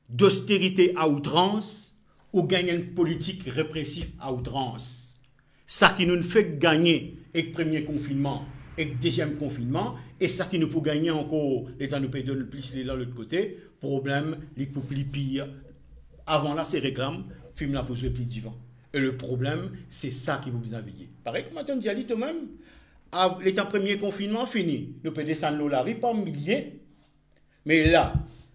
d'austérité à outrance, on gagne une politique répressive à outrance. Ça qui nous fait gagner avec le premier confinement et le deuxième confinement, et ça qui nous peut gagner encore, l'État nous paye de le plus de l'autre côté, problème, les plus pire. Avant là, c'est réclame, film là pour jouer plus divin. Et le problème, c'est ça qui vous besoin veiller. Pareil, comme tu as dit toi-même, l'état premier confinement fini, nous pouvons descendre la rue par milliers. Mais là,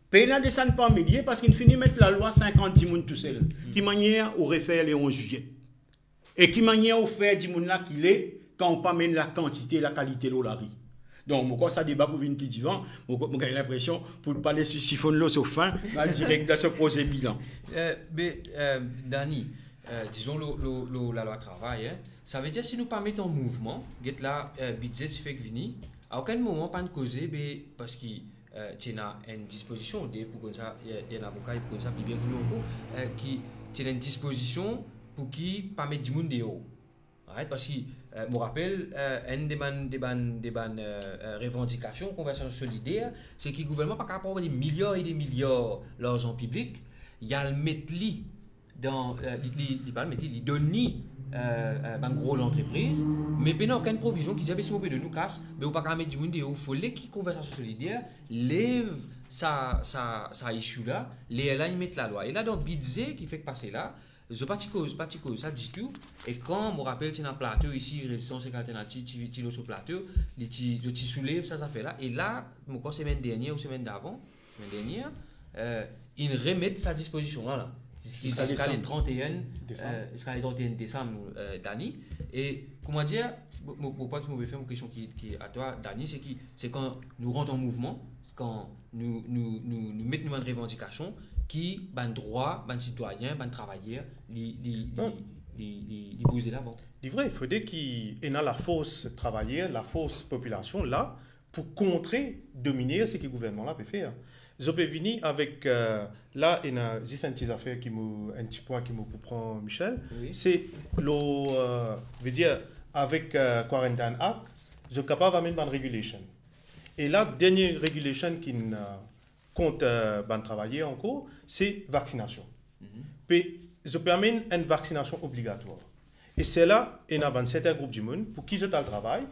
pays ne descend pas par milliers parce qu'il finit de mettre la loi 50 personnes tout seul. Qui manière aurait fait le 11 juillet. Et qui manière au faire 10 personnes là qu'il est quand on pas mène la quantité et la qualité de la rue. Donc, moi, ça débat pour une petite divan, j'ai l'impression, pour parler sur chiffon de l'eau sur fin, direct dans ce projet bilan. Dani, disons la loi travail, hein, ça veut dire si nous pas mettons en mouvement, get là, budget fait que vini, à aucun moment pas de causer, parce que tu as une disposition, pour comme ça, il y a un avocat pour ça, puis bien qui a une disposition pour qui pas mettre du monde dehors. Parce que, je me rappelle, une des revendications, conversion solidaire, c'est que le gouvernement n'a pas capable de des milliards et des milliards l'argent public, il y a le mettre dans il donne un gros l'entreprise, mais il n'y a aucune provision qui dit si on peut de nous casse, mais on ne peut pas mettre du monde et il faut que la conversation solidaire lève ça issue là, là ils mettent la loi. Et là dans le budget qui fait passer là, je pas ça dit tout. Et quand je me rappelle, tu as un plateau ici, résistance et alternative, tu es sur le plateau, tu soulèves ça fait là. Et là, quand semaine dernière ou semaine d'avant, ils remettent sa disposition là. Jusqu'à le 31 décembre, Dani. Et comment dire, pour pas que je me fasse une question qui est à toi, Dani, c'est quand nous rentrons en mouvement, quand nous mettons une revendication, qui ban droit, ban citoyen, ban travailleur, les bouger l'avant. C'est vrai, il faudrait qu'il y ait la fausse travailleur, la fausse population là, pour contrer, dominer ce que le gouvernement là peut faire. Je peux venir avec, là, il y a juste un petit point qui me prend Michel, oui. C'est, veut dire, avec Quarantine Act, je suis capable d'amener une régulation. Et là, dernière régulation qui compte travailler encore, c'est vaccination. Puis, je permets une vaccination obligatoire. Et c'est là, il y a un certain groupe de monde pour qui je travaille,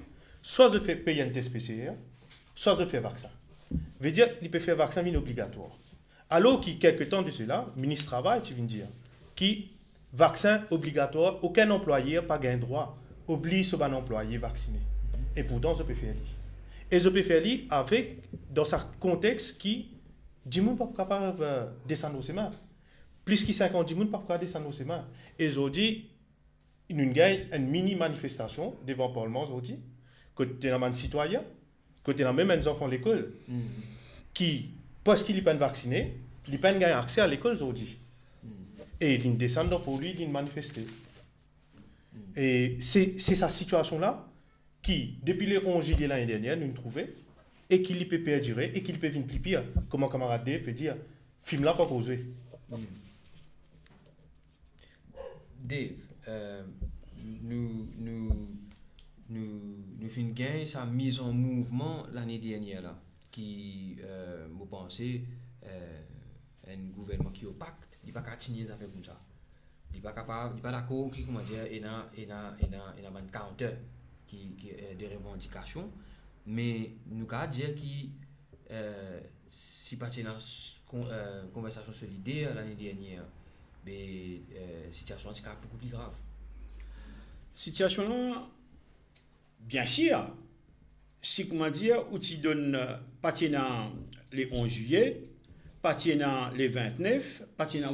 soit je fais payer un test PCR, soit je fais vaccin. Veut dire, il peut faire vaccin obligatoire. Alors qu'il quelques temps de cela, le ministre du Travail, tu viens de dire, qui vaccin obligatoire, aucun employé n'a pas gain droit, oblige son employé vacciné. Et pourtant, je peux faire et je peux faire avec, dans un contexte qui, 10 personnes ne sont pas capables de descendre aux mains. Plus que 50 personnes ne sont pas capables de descendre aux mains. Et aujourd'hui, nous gagnons une mini-manifestation devant le Parlement aujourd'hui, côté d'un citoyen, côté d'un même des enfants à l'école, qui, parce qu'il n'est pas vacciné, il n'a pas accès à l'école aujourd'hui. Et il descend pour lui, il manifeste. Et c'est cette situation-là qui, depuis le 11 juillet l'année dernière, nous trouvons, et qu'il peut perdurer, et qu'il peut venir plus pire, comme mon camarade Dave fait dire, film là pas causé. Dave, nous finissons gain sa mise en mouvement l'année dernière là, qui, vous pensez, un gouvernement qui est opaque, il n'est pas capable de signer des affaires comme ça. Il n'est pas capable, il n'est pas d'accord, comment dire, il y a un counter de revendications, mais nous avons dire que si pas dans une conversation solidaire l'année dernière, mais la situation est beaucoup plus grave. Situation là, bien sûr, si comment dire, où tu donnes pas dans les 11 juillet, pas dans les 29, pas dans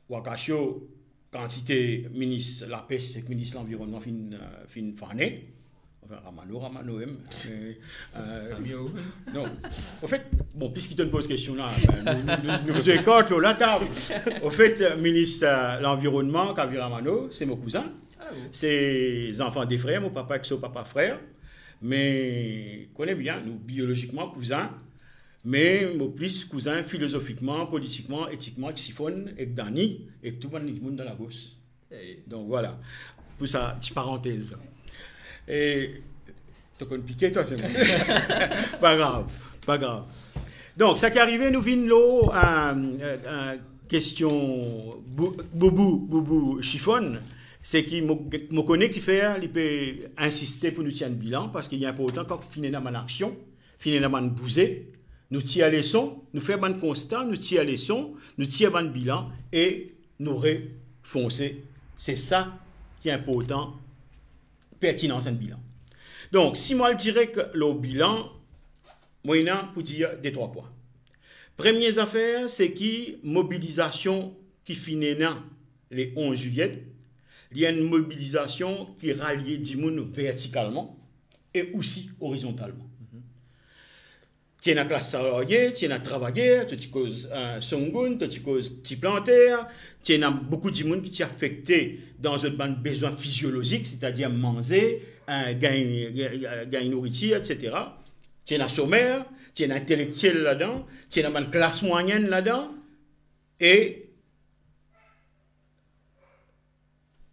Wakasho, quantité ministre la pêche, c'est ministre de l'environnement fin fané. Enfin, Ramano, non. En fait, bon, puisqu'il te pose question là, nous écoutons la table. En fait, ministre de l'environnement, Kavir Ramano, c'est mon cousin. C'est les enfants des frères, mon papa avec son papa frère. Mais, connaît bien, nous biologiquement cousins, mais plus cousins philosophiquement, politiquement, éthiquement, Chiffon et Dani, et tout le monde dans la bosse. Donc voilà, pour ça, petite parenthèse. Et tu connais piqué, toi, c'est bon. Pas grave. Donc, ça qui est arrivé, nous venons là, question Boubou Chiffon. C'est qu'il me connaît qui fait, il peut insister pour nous tirer un bilan, parce qu'il y a important quand on finit dans une action, finit dans une bousée, nous tirons les sons, nous faisons un constat, nous tirons les sons, nous tirons un bilan, et nous refoncer. C'est ça qui est important, pertinence un bilan. Donc, si moi je dirais que le bilan, moi, il y a pour dire des 3 points. Première affaire, c'est qui mobilisation qui finit les 11 juillet. Il y a une mobilisation qui rallie Dimoun verticalement et aussi horizontalement. Tu es dans la classe salariée, tu es dans le travailleur, tu causes songoun, tu causes petit plantaire, tu as beaucoup de monde qui t'est affecté dans un besoin physiologique, c'est-à-dire manger, gagner nourriture, etc. Tu es dans le sommaire, tu es dans l'intellectuel là-dedans, tu es dans la classe moyenne là-dedans, et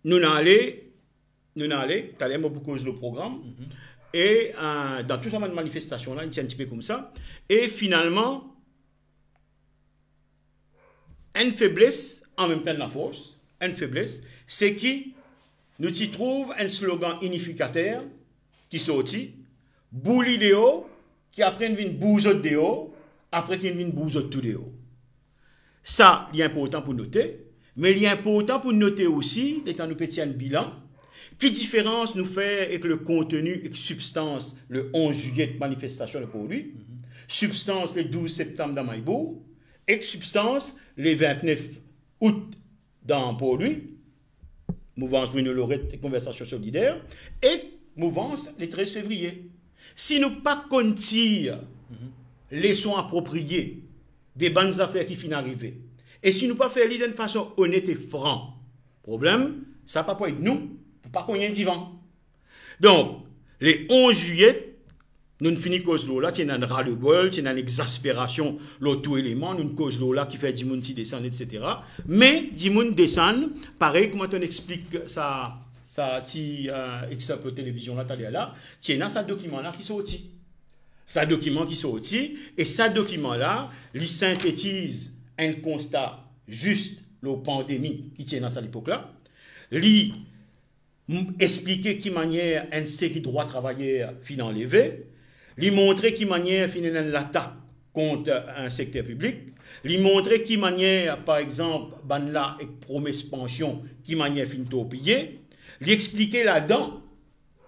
nous allons, tu as beaucoup le programme, et dans toute cette manifestation-là, il tient un petit peu comme ça. Et finalement, une faiblesse, en même temps de la force, une faiblesse, c'est qui nous y trouve un slogan unificateur qui sortit, bouli de haut, qui après vient bouzotte de haut, après qui vient bouzotte tout de haut. Ça, il est important pour noter, mais il est important pour noter aussi, quand nous pétions un bilan, quelle différence nous fait avec le contenu et substance le 11 juillet de manifestation de produit, substance le 12 septembre dans Maïbourg, et substance le 29 août dans produit, mouvance Bruno Lorette et conversation solidaire, et mouvance le 13 février. Si nous pas compter les sons appropriés des bonnes affaires qui finissent d'arriver, et si nous pas faire l'idée de façon honnête et franc, problème, ça ne va pas être nous. Pas qu'on y ait un divan. Donc, les 11 juillet, nous finissons cause là, il y a un ras-le-bol, il y a une exaspération, l'autre élément, nous cause là qui fait Dimoun qui descend, etc. Mais Dimoun descend, pareil, comment on explique ça petit example télévision là, il y a un document là qui sorti. Ça document qui sorti, et ça document là, il synthétise un constat juste la pandémie qui tient dans cette époque là, il expliquer qui manière une série de droits travailleurs fin enlevés, lui montrer qui manière fin l'attaque contre un secteur public, lui montrer qui manière par exemple banla et promesse pension qui manière fin torpiller, lui expliquer là-dedans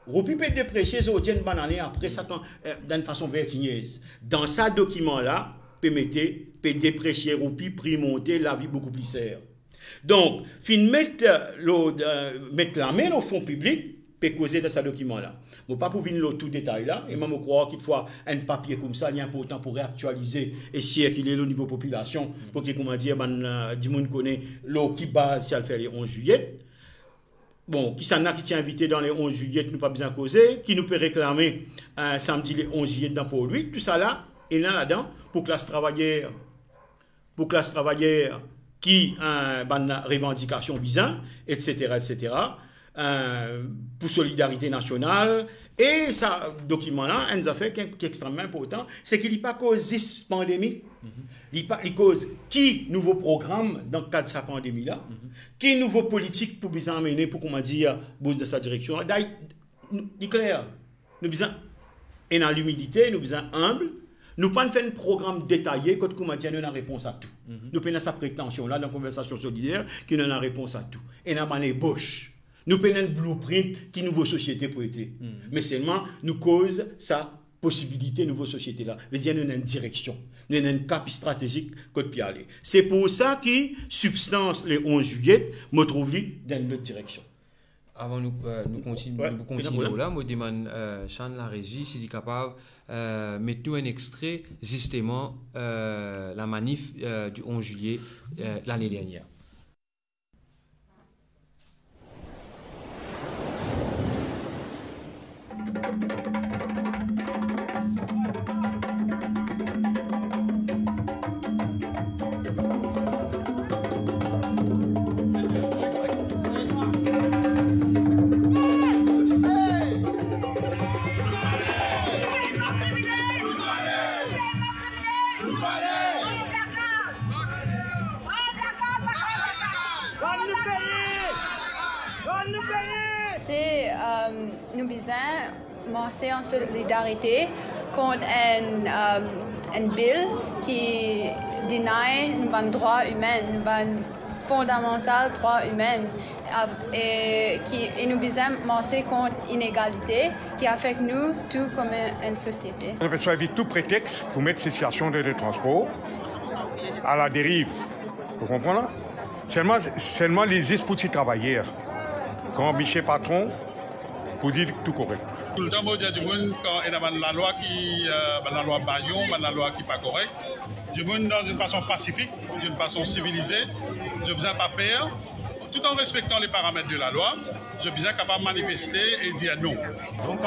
Roupi peut déprécier aux tiennes banane après ça d'une façon vertigineuse. Dans ce document là, peut déprécier Roupi prix monter la vie beaucoup plus serre. Donc, mettre la main au fonds public, peut causer de ce document-là. Je ne vais pas pour venir tout détail là, et même je crois qu'il faut un papier comme ça, il est important pour réactualiser et circuler le niveau de population, pour que, comment dire, du monde connaît l'eau qui base si elle fait les 11 juillet. Bon, qui s'en a qui tient invité dans les 11 juillet, qui nous pas besoin de causer, qui nous peut réclamer samedi les 11 juillet dans pour lui, tout ça là, et là-dedans, pour classe travaillère, qui a une revendication bizarre, etc., pour solidarité nationale. Et ce document-là, un des affaires qui est extrêmement important, c'est qu'il n'y a pas cause de pandémie, il cause qui nouveau programme dans le cadre de cette pandémie-là, qui nouveau politique pour bien amener, pour comment dire, dans sa direction. D'ailleurs, il est clair, nous besoin et dans l'humilité, nous besoin humble. Nous ne pouvons pas faire un programme détaillé quand nous avons une réponse à tout. Nous prenons sa prétention-là dans la conversation solidaire qui nous a une réponse à tout. Et nous avons une ébauche. Nous prenons un blueprint qui nouvelle société pour être. Mais seulement, nous cause sa possibilité, nouvelle société-là. Nous avons une direction. Nous avons un cap stratégique que nous aller. C'est pour ça que substance le 11 juillet me trouve dans une autre direction. Avant nous continuer là, je demande Chan la régie s'il est capable mettre nous un extrait justement la manif du 11 juillet l'année dernière. Nous besoin marcher en solidarité contre un bill qui dénie nos droits humains, fondamentales, droits humains, et nous besoin marcher contre l'inégalité qui affecte nous tout comme une société. On va éviter tout prétexte pour mettre ces situations de transport à la dérive. Vous comprenez? Seulement les esprits de travailleurs. Quand Michel Patron, pour dire tout correct. Tout le temps, il y a du monde quand il y a la loi qui la loi Bayon, la loi qui n'est pas correcte. Du monde dans une façon pacifique, d'une façon civilisée, je besoin pas peur, tout en respectant les paramètres de la loi, je besoin capable de manifester et dire non.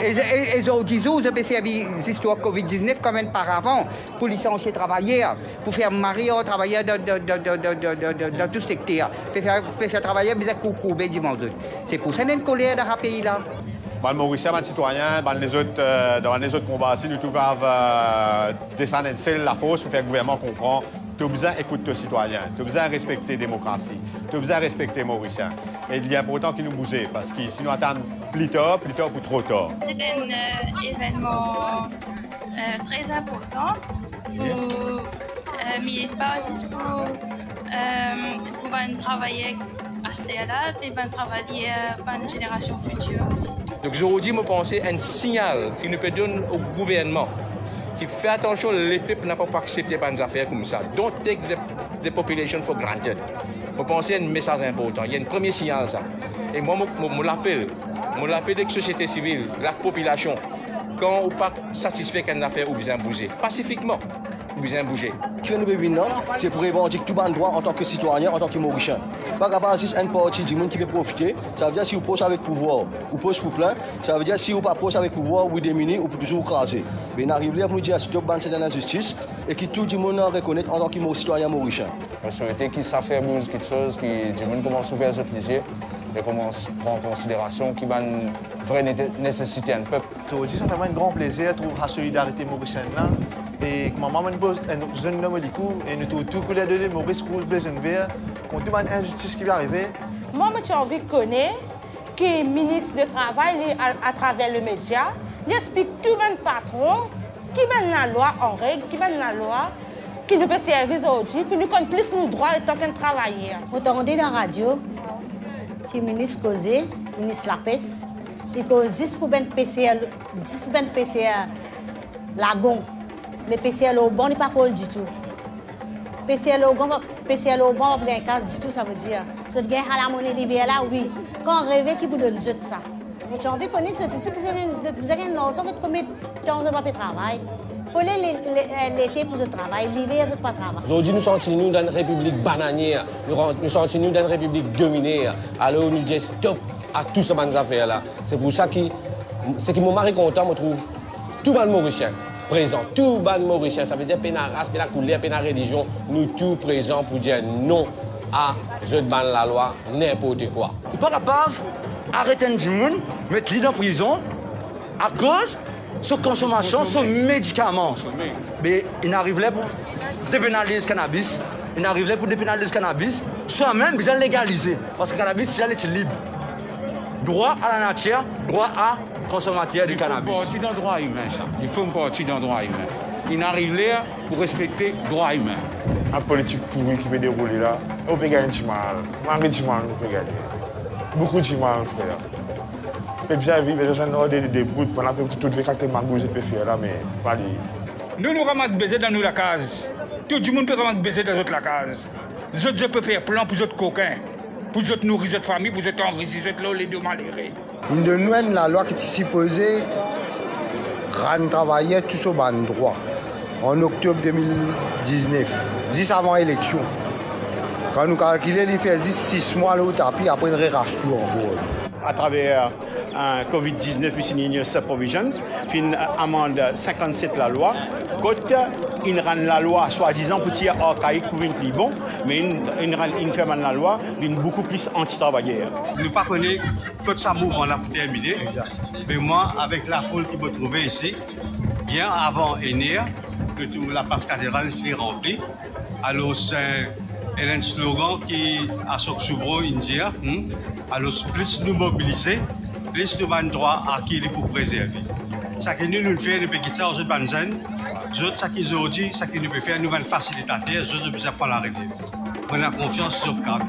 Et aujourd'hui, je peux servir l'histoire Covid-19 comme un paravent pour licencier travailleurs, pour faire marier aux travailleurs dans tout secteur, pour faire travailler besoin couper dimanche. C'est pour ça qu'il y a une colère dans ce pays-là. Les Mauriciens, les citoyens, dans les autres combats, nous devons descendre la force pour faire le gouvernement comprendre. Tu as besoin d'écouter les citoyens, tu as besoin de respecter la démocratie, tu as besoin de respecter les Mauriciens. Et il est important qu'ils nous bougent, parce que si nous attendons plus tard ou trop tard. C'est un événement très important mais pas juste pour travailler à ce là mais travailler pour une génération future aussi. Donc aujourd'hui, je pense que c'est un signal qui nous peut donner au gouvernement qui fait attention, les peuples n'ont pas accepté des affaires comme ça. Don't take the population for granted. Je pense que c'est un message important. Il y a un premier signal ça. Et moi, je l'appelle la société civile, la population, quand on n'est pas satisfait d'une affaire, on besoin bouger. Pacifiquement, on besoin bouger. Ce que nous devons c'est pour revendiquer tout le droit en tant que citoyen, en tant que Mauricien. Pas capable si une partie du monde qui veut profiter, ça veut dire si vous posez avec pouvoir, vous posez pour plein, ça veut dire si vous ne posez pas avec pouvoir, vous démunir ou pour toujours craser. Mais nous arrivons là pour nous dire que c'est une injustice et que tout le monde reconnaît en tant que citoyen mauricien. Je souhaite que ça fait quelque chose, que le monde commence à faire ce plaisir et commence à prendre en considération qu'il y a une vraie nécessité à un peuple. Aujourd'hui, c'est vraiment un grand plaisir de trouver la solidarité mauricienne là. Et comme maman me pose un jeune homme du coup, et nous tous tous les deux Maurice Rouge, Blaise Vert, contre toute injustice qui va arriver. Moi, j'ai envie de connaître que le ministre du Travail, à travers les médias, il explique tout le monde patron qui met la loi en règle, qui met la loi, qui nous peut servir aujourd'hui, puis nous connaissons plus nos droits en tant que travailleurs. Vous entendez dans la radio, le ministre causé, le ministre Lapes, il cause 10 pour ben PCR, 10 pour ben PCR lagon. Mais PCR au bon n'est pas cause du tout. PCR au bon, on n'a pas de du tout, ça veut dire. Si vous avez à la monnaie l'hiver là, oui. Quand on rêve, qui vous donne de ça. Mais j'ai envie de connaître ce si vous avez une notion de combien de temps vous avez travail. Il faut l'été pour le travail, l'hiver, vous pas travail. Aujourd'hui, nous sentons dans une république bananière, nous sentons dans une république dominée. Alors, nous disons stop à tout ce genre affaires là. C'est pour ça que mon mari content me trouve tout le monde mauricien. Présent, tout ban mauricien, ça veut dire péna race, péna couleur, péna religion, nous tous présents pour dire non à ce ban la loi, n'importe quoi. Nous pas capable d'arrêter du monde, mettre lui en prison à cause de sa consommation, son médicament. Mais il arrive là pour dépénaliser le cannabis, il arrive là pour dépénaliser le cannabis, soi-même besoin légaliser, parce que le cannabis, c'est libre. Droit à la nature, droit à consommateur du cannabis. Il faut partir d'un droit humain, ça. Il faut partir d'un droit humain. Il arrive là pour respecter le droit humain. La politique pourrie qui peut dérouler là, on peut gagner du mal. Malgré du mal, on peut gagner. Beaucoup de mal, frère. Et bien vivre, les gens ont des bouts, on a tout le caractère magouze peut faire là, mais pas les. Nous ramassons baiser dans la case. Tout le monde peut ramasser baiser dans la case. Les autres peuvent faire plan pour les autres coquins. Pour les autres nourrir les autres familles, pour les autres enrichir les autres, les deux malheureux. Une de nous, la loi qui est supposée rendre travailler tout ce bon droit en octobre 2019, 10 avant l'élection. Quand nous calculons, il fait 6 mois au tapis, après il rachète tout en gros. À travers un Covid-19 miscellaneous provisions, fin amende 57 la loi. Côté, il rend la loi soi-disant petit archaïque pour une plus bon, mais il fait la loi une beaucoup plus anti-travailleur. Je ne pas connaître tout ce mouvement là pour terminer. Mais moi, avec la foule qui me trouvait ici, bien avant Enir, que toute la place cathédrale s'est remplie. Alors c'est un slogan qui a son soubro indien. Alors plus nous mobiliser, plus nous avons droit à qui pour préserver. Ce que nous faisons depuis que ça aux autres banzan, ce qu'ils ont dit, ce qu'ils nous faire, nous avons facilitateur, nous avons besoin de pas l'arrêter. prendre la confiance sur CAF.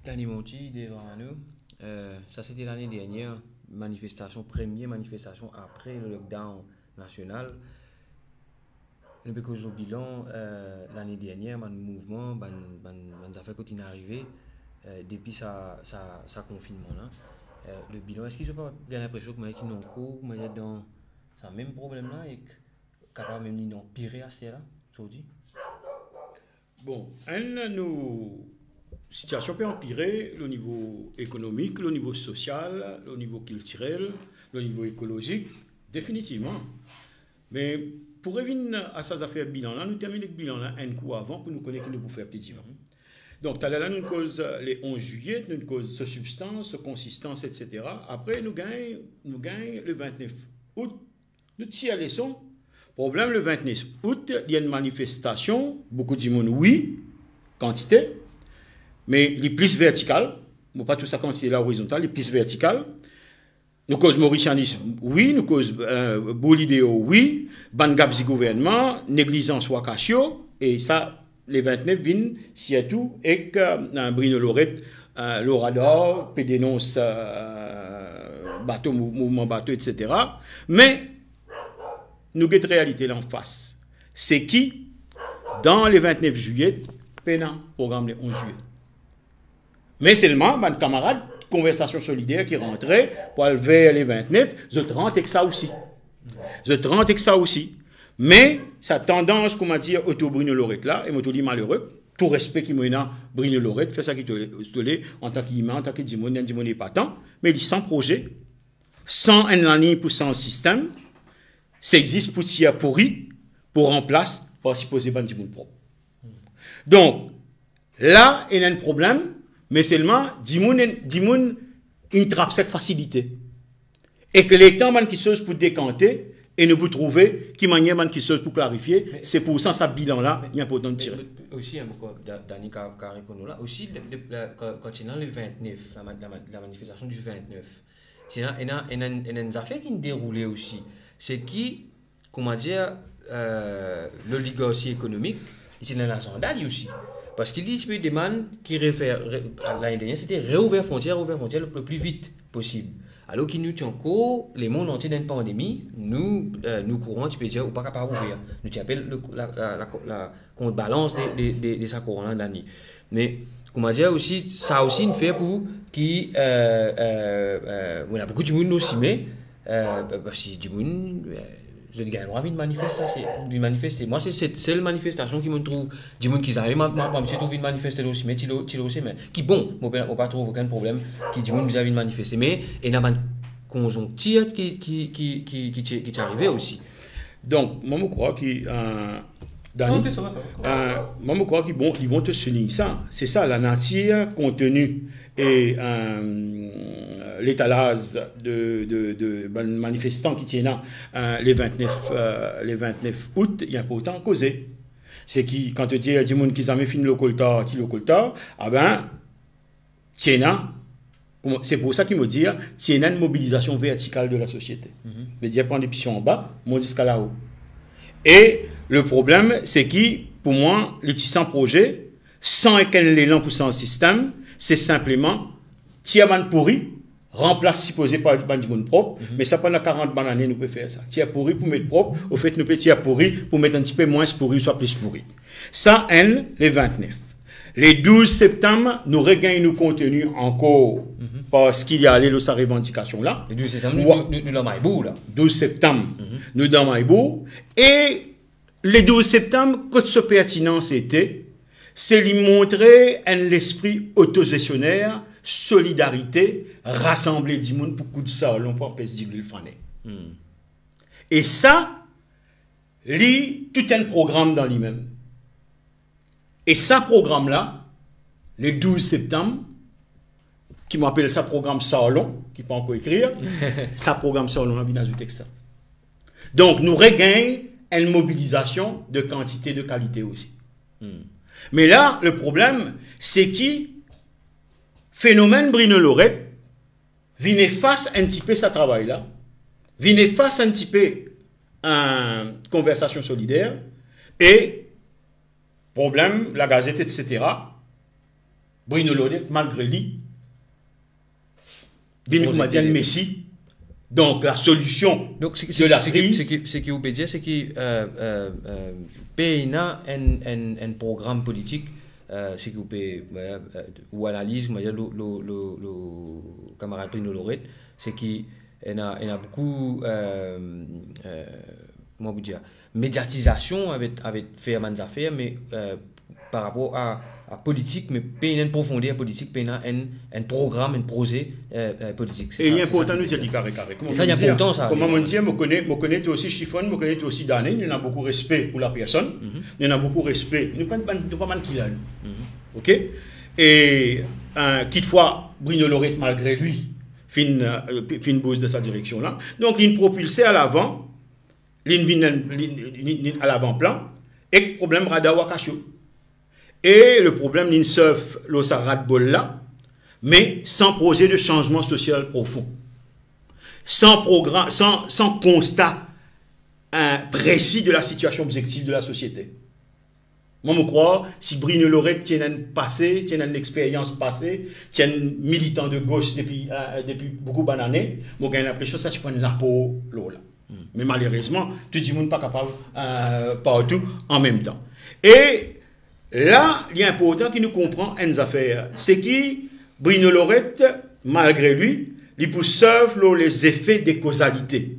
Danny Monti devant nous. Ça c'était l'année dernière, première manifestation après le lockdown national. Nous avons au bilan l'année dernière, le mouvement, les affaires continuent à arriver depuis ça confinement là. Le bilan, est-ce qu'ils n'ont pas l'impression que nous sommes encore dans ce même problème là et capable même d'empirer à ce là, ça dit? Bon, nous situation peut empirer le niveau économique, le niveau social, le niveau culturel, le niveau écologique, définitivement. Mais pour revenir à ces affaires bilan là, nous terminons le bilan là un coup avant pour nous connaître qui nous pouvons faire petit vent. Donc, là, nous cause les 11 juillet, nous cause ce substance, ce consistance, etc. Après, nous gagnons le 29 août. Nous tirons les leçons. Problème, le 29 août, il y a une manifestation, beaucoup de monde, oui, quantité, mais les plus verticales, pas tout ça quantité là horizontale, les plus verticales. Nous cause mauricianisme, oui, nous cause boulidéo, oui, bangabzi gouvernement, négligence wakashio, et ça, les 29 viennent, si à tout, et que Bruno Lorette, l'Orador, pédénonce bateau, mouvement bateau, etc. Mais, nous avons une réalité là en face. C'est qui, dans les 29 juillet, pénal, programme les 11 juillet. Mais seulement, mes camarades, conversation solidaire qui rentrait pour aller vers les 29, je 30 avec ça aussi. Je 30 avec ça aussi. Mais, sa tendance, comment dire, auto Bruno Lorette là, et moi, tout dit malheureux, tout respect qui m'a Bruno Lorette, fait ça qui te l'est, en tant qu'humain, en tant que dimon n'est pas tant, mais il sans projet, sans un ligne pour sans système, ça existe pour s'y pourri, pour remplacer, par supposer ban dimon propre. Donc, là, il y a un problème, mais seulement, Dimoun trappe cette facilité. Et que les temps qui sont pour décanter, et ne vous trouver qui manière qui sont pour clarifier, c'est pour ça, ce bilan-là, il y a important de tirer. Aussi, Dani qui a répondu là, aussi, quand il y a le 29, la manifestation du 29, il y a une affaire qui est déroulée aussi. C'est qui, comment dire, l'oligarchie économique, c'est dans l'agenda aussi. Parce qu'il dit que des man qui réfèrent, l'année dernière, c'était réouvrir frontières le plus vite possible. Alors qu'il nous tient encore, les mondes entiers dans une pandémie, nous courons, tu peux dire, ou pas capable d'ouvrir. Nous t'appelle la compte-balance de sa couronne d'année. Mais, comment dire aussi, ça aussi une fait pour qui, on a beaucoup de monde aussi, mais, parce que du monde, je dis, envie de manifester. Moi, c'est cette seule manifestation qui me trouve, du monde qui arrive, moi, je trouve une manifester aussi, mais qui bon, on ne pas trouver aucun problème, qui du monde vis-à-vis de manifester. Mais il y a une conjoncture qui est arrivée aussi. Donc, moi, je crois qu'ils vont te souligner ça. C'est ça, la nature, contenu et l'étalage de manifestants qui tiennent les 29 août, il y a important à causer. C'est qui, quand tu dis à des gens qui ont fait le coltar, ah ben, c'est pour ça qu'il me dit, c'est une mobilisation verticale de la société. C'est-à-dire prendre des pions en bas, mon jusqu'à là-haut. Et le problème, c'est qui, pour moi, les sans projet, sans aucun élan pour son système, c'est simplement tiers pourri, remplace supposé par le monde propre, mais ça pendant 40 années, nous pouvons faire ça. Tiers pourri pour mettre propre, au fait, nous pouvons tiers pourri pour mettre un petit peu moins pourri, soit plus pourri. Ça, les 29. Les 12 septembre, nous regagnons nos contenus encore, parce qu'il y a allé sa revendication là. Le 12 septembre, nous dans Maïbou là. 12 septembre, nous dans Maïbou. Et les 12 septembre, quand ce pertinent c'était, c'est lui montrer l'esprit autogestionnaire, solidarité, rassembler du monde pour coup de ça, on peut empêcher de le faner. Et ça, lit tout un programme dans lui-même. Et ça programme-là, le 12 septembre, qui m'appelle ça programme Salon, qui ne peut pas encore écrire, ça programme Salon, on a bien ajouté que ça. Donc, nous regagnons une mobilisation de quantité, de qualité aussi. Mais là, le problème, c'est que phénomène Bruno Lorette vient face un petit peu ce travail-là, vient face un petit peu à une conversation solidaire, et problème, la Gazette, etc., Bruno Lorette, malgré lui, le Messie. Donc, la solution de la crise... Ce qui vous peut dire, c'est que PNA un programme politique, ce qui vous peut, ou analyse, le camarade Bruno Lorette, c'est qu'il y a beaucoup, comment vous dire, médiatisation avec fait des affaires, mais par rapport à politique, mais PNA une profondeur politique, PNA un programme, un projet politique. Et il est important de dire carré. Ça, il est important, ça. Comment on dit, je connais aussi Chiffon, je connais aussi Dané, il y a beaucoup de respect pour la personne, il y a beaucoup de respect, il n'y a pas mal qui l'a. Ok? Et quelquefois, Bruno Lorette, malgré lui, fin bosse de sa direction-là. Donc, il propulsé à l'avant, à l'avant-plan, et le problème Radawa Kacho. Et le problème l'INSEF, l'Osarat là, mais sans projet de changement social profond, sans programme, sans constat précis de la situation objective de la société. Moi, je crois, si Bruno Lorette tient un passé, tient une expérience passée, tient un militant de gauche depuis beaucoup d'années, j'ai l'impression que ça, tu prends la peau là. Mais malheureusement, tout le monde n'est pas capable partout en même temps. Et là, il est important qu'il nous comprenne une affaire. C'est que Bruno Lorette, malgré lui, il pousse les effets des causalités.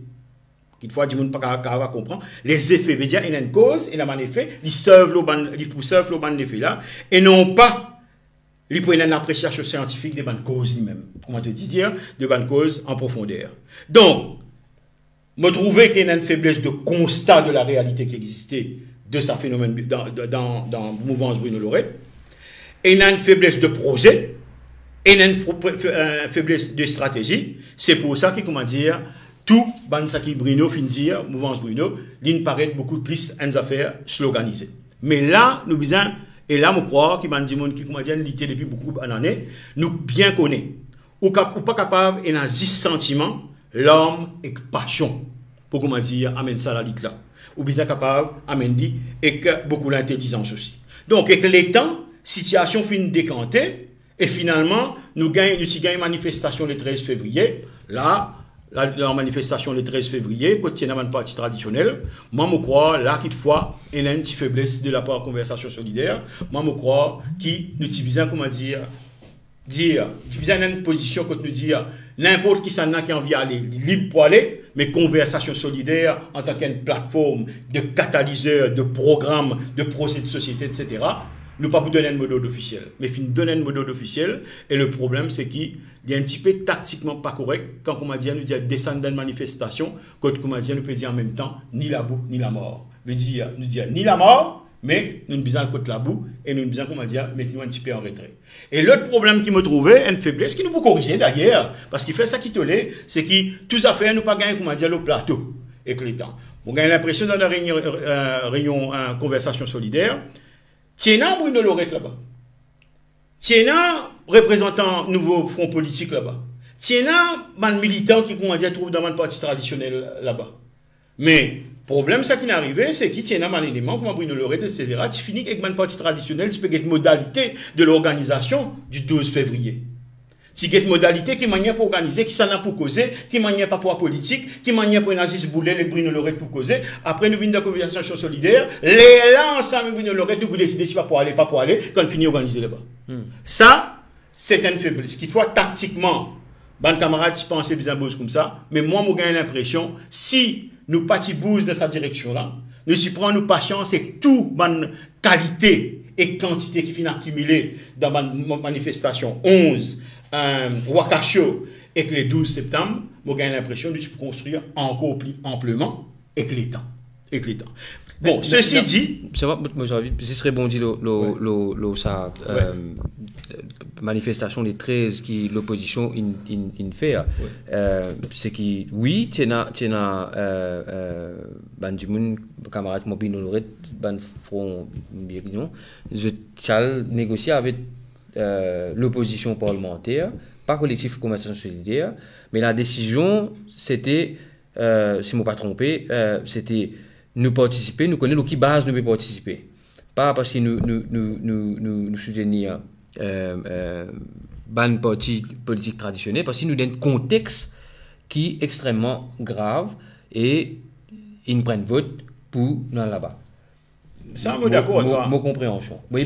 Quelquefois, il ne peut pas comprendre. Les effets, veut dire, il y a une cause, il y a un effet, il pousse le bon effet là, et non pas, il prend une appréciation scientifique des bonnes causes lui-même. Comment te dire, de bonnes causes en profondeur. Donc, me trouver qu'il y a une faiblesse de constat de la réalité qui existait de sa phénomène dans mouvance Bruno Lorette, et il y a une faiblesse de projet, et il y a une faiblesse de stratégie. C'est pour ça que, comment dire, tout Bansaki Bruno, fin dire, mouvance Bruno, il paraît beaucoup plus une affaire sloganisée. Mais là, nous besoin, et là, je crois qu'il y a des gens qui, comment dire, l'été depuis beaucoup d'années, nous bien connaissons, ou pas capable, et dans 10 sentiments, l'homme et passion, pour, comment dire, amener ça à la là. Ou bien capable, amener, et que beaucoup d'intelligence aussi. Donc, avec les temps, situation fin décantée, et finalement, nous gagnons une manifestation le 13 février, là, la manifestation le 13 février, quand il y a une partie traditionnelle, moi, je crois, là, quelquefois, il y a une petite faiblesse de la part de Conversation Solidaire. Moi, je crois qu'il nous besoin, comment dire, une position quand nous dire, n'importe qui s'en a qui a envie d'aller, libre pour aller, mais Conversation Solidaire, en tant qu'une plateforme de catalyseur, de programme, de projet de société, etc., nous pas vous donner un mode officiel, mais fin donner un mode officiel. Et le problème, c'est qu'il y a un petit peu tactiquement pas correct quand on m'a dit nous dire descendre dans une manifestation, quand on m'a dit nous peut dire en même temps ni la boue ni la mort. Veut dire nous dire ni la mort, mais nous ne besoin le côté la boue et nous besoin comment dire mettre nous un petit peu en retrait. Et l'autre problème qui me trouvait, une faiblesse qui nous peut corriger d'ailleurs, parce qu'il fait ça qui te l'est, c'est que tous affaires nous pas gagner comment dire le plateau et que les temps. On gagne l'impression dans la réunion Conversation Solidaire. Tiena Bruno Lorette là-bas. Tiena représentant nouveau front politique là-bas. Tiena man militant qui comment dire trouve dans un parti traditionnel là-bas. Mais problème ça qui est arrivé, c'est qu'il tiena un élément comme Bruno Lorette, etc. Tu finis avec un parti traditionnel, tu peux get modalité de l'organisation du 12 février. Si get modalité qui manière pour organiser, qui s'en a pour causer, qui manière pas pour la politique, qui manière pour Nazis Boulet, les Bruno Lorette pour causer. Après, nous venons de la Conversation Solidaire. Là, ensemble, Bruno Lorette, nous décider si pas pour aller, quand on finit organiser là-bas. Ça, c'est une faiblesse. Qu'il faut tactiquement, ban camarades, si pensez bien comme ça, mais moi, j'ai l'impression, si nous partis bousent dans cette direction-là, nous prenons nos patience et toute bonne qualité et quantité qui finit accumulée dans ma manifestation 11, Wakasho et que le 12 septembre, j'ai l'impression de construire encore plus amplement éclatant. Bon, ceci dit... Ça va, ce serait bon dit sa manifestation des 13 qui l'opposition fait. C'est que, oui, tu as Bandimoun, camarade Mobino Lorette, ban front Birignon, je chal négocier avec l'opposition parlementaire, pas collectif conversation solidaire, mais la décision c'était, si je ne me pas trompé, c'était nous participer, nous connaître qui base nous peut participer. Pas parce que nous soutenir ban parti politique traditionnel, parce que nous donne un contexte qui est extrêmement grave et ils prennent vote pour nous là-bas. Ça, je suis d'accord. Mon compréhension. Mais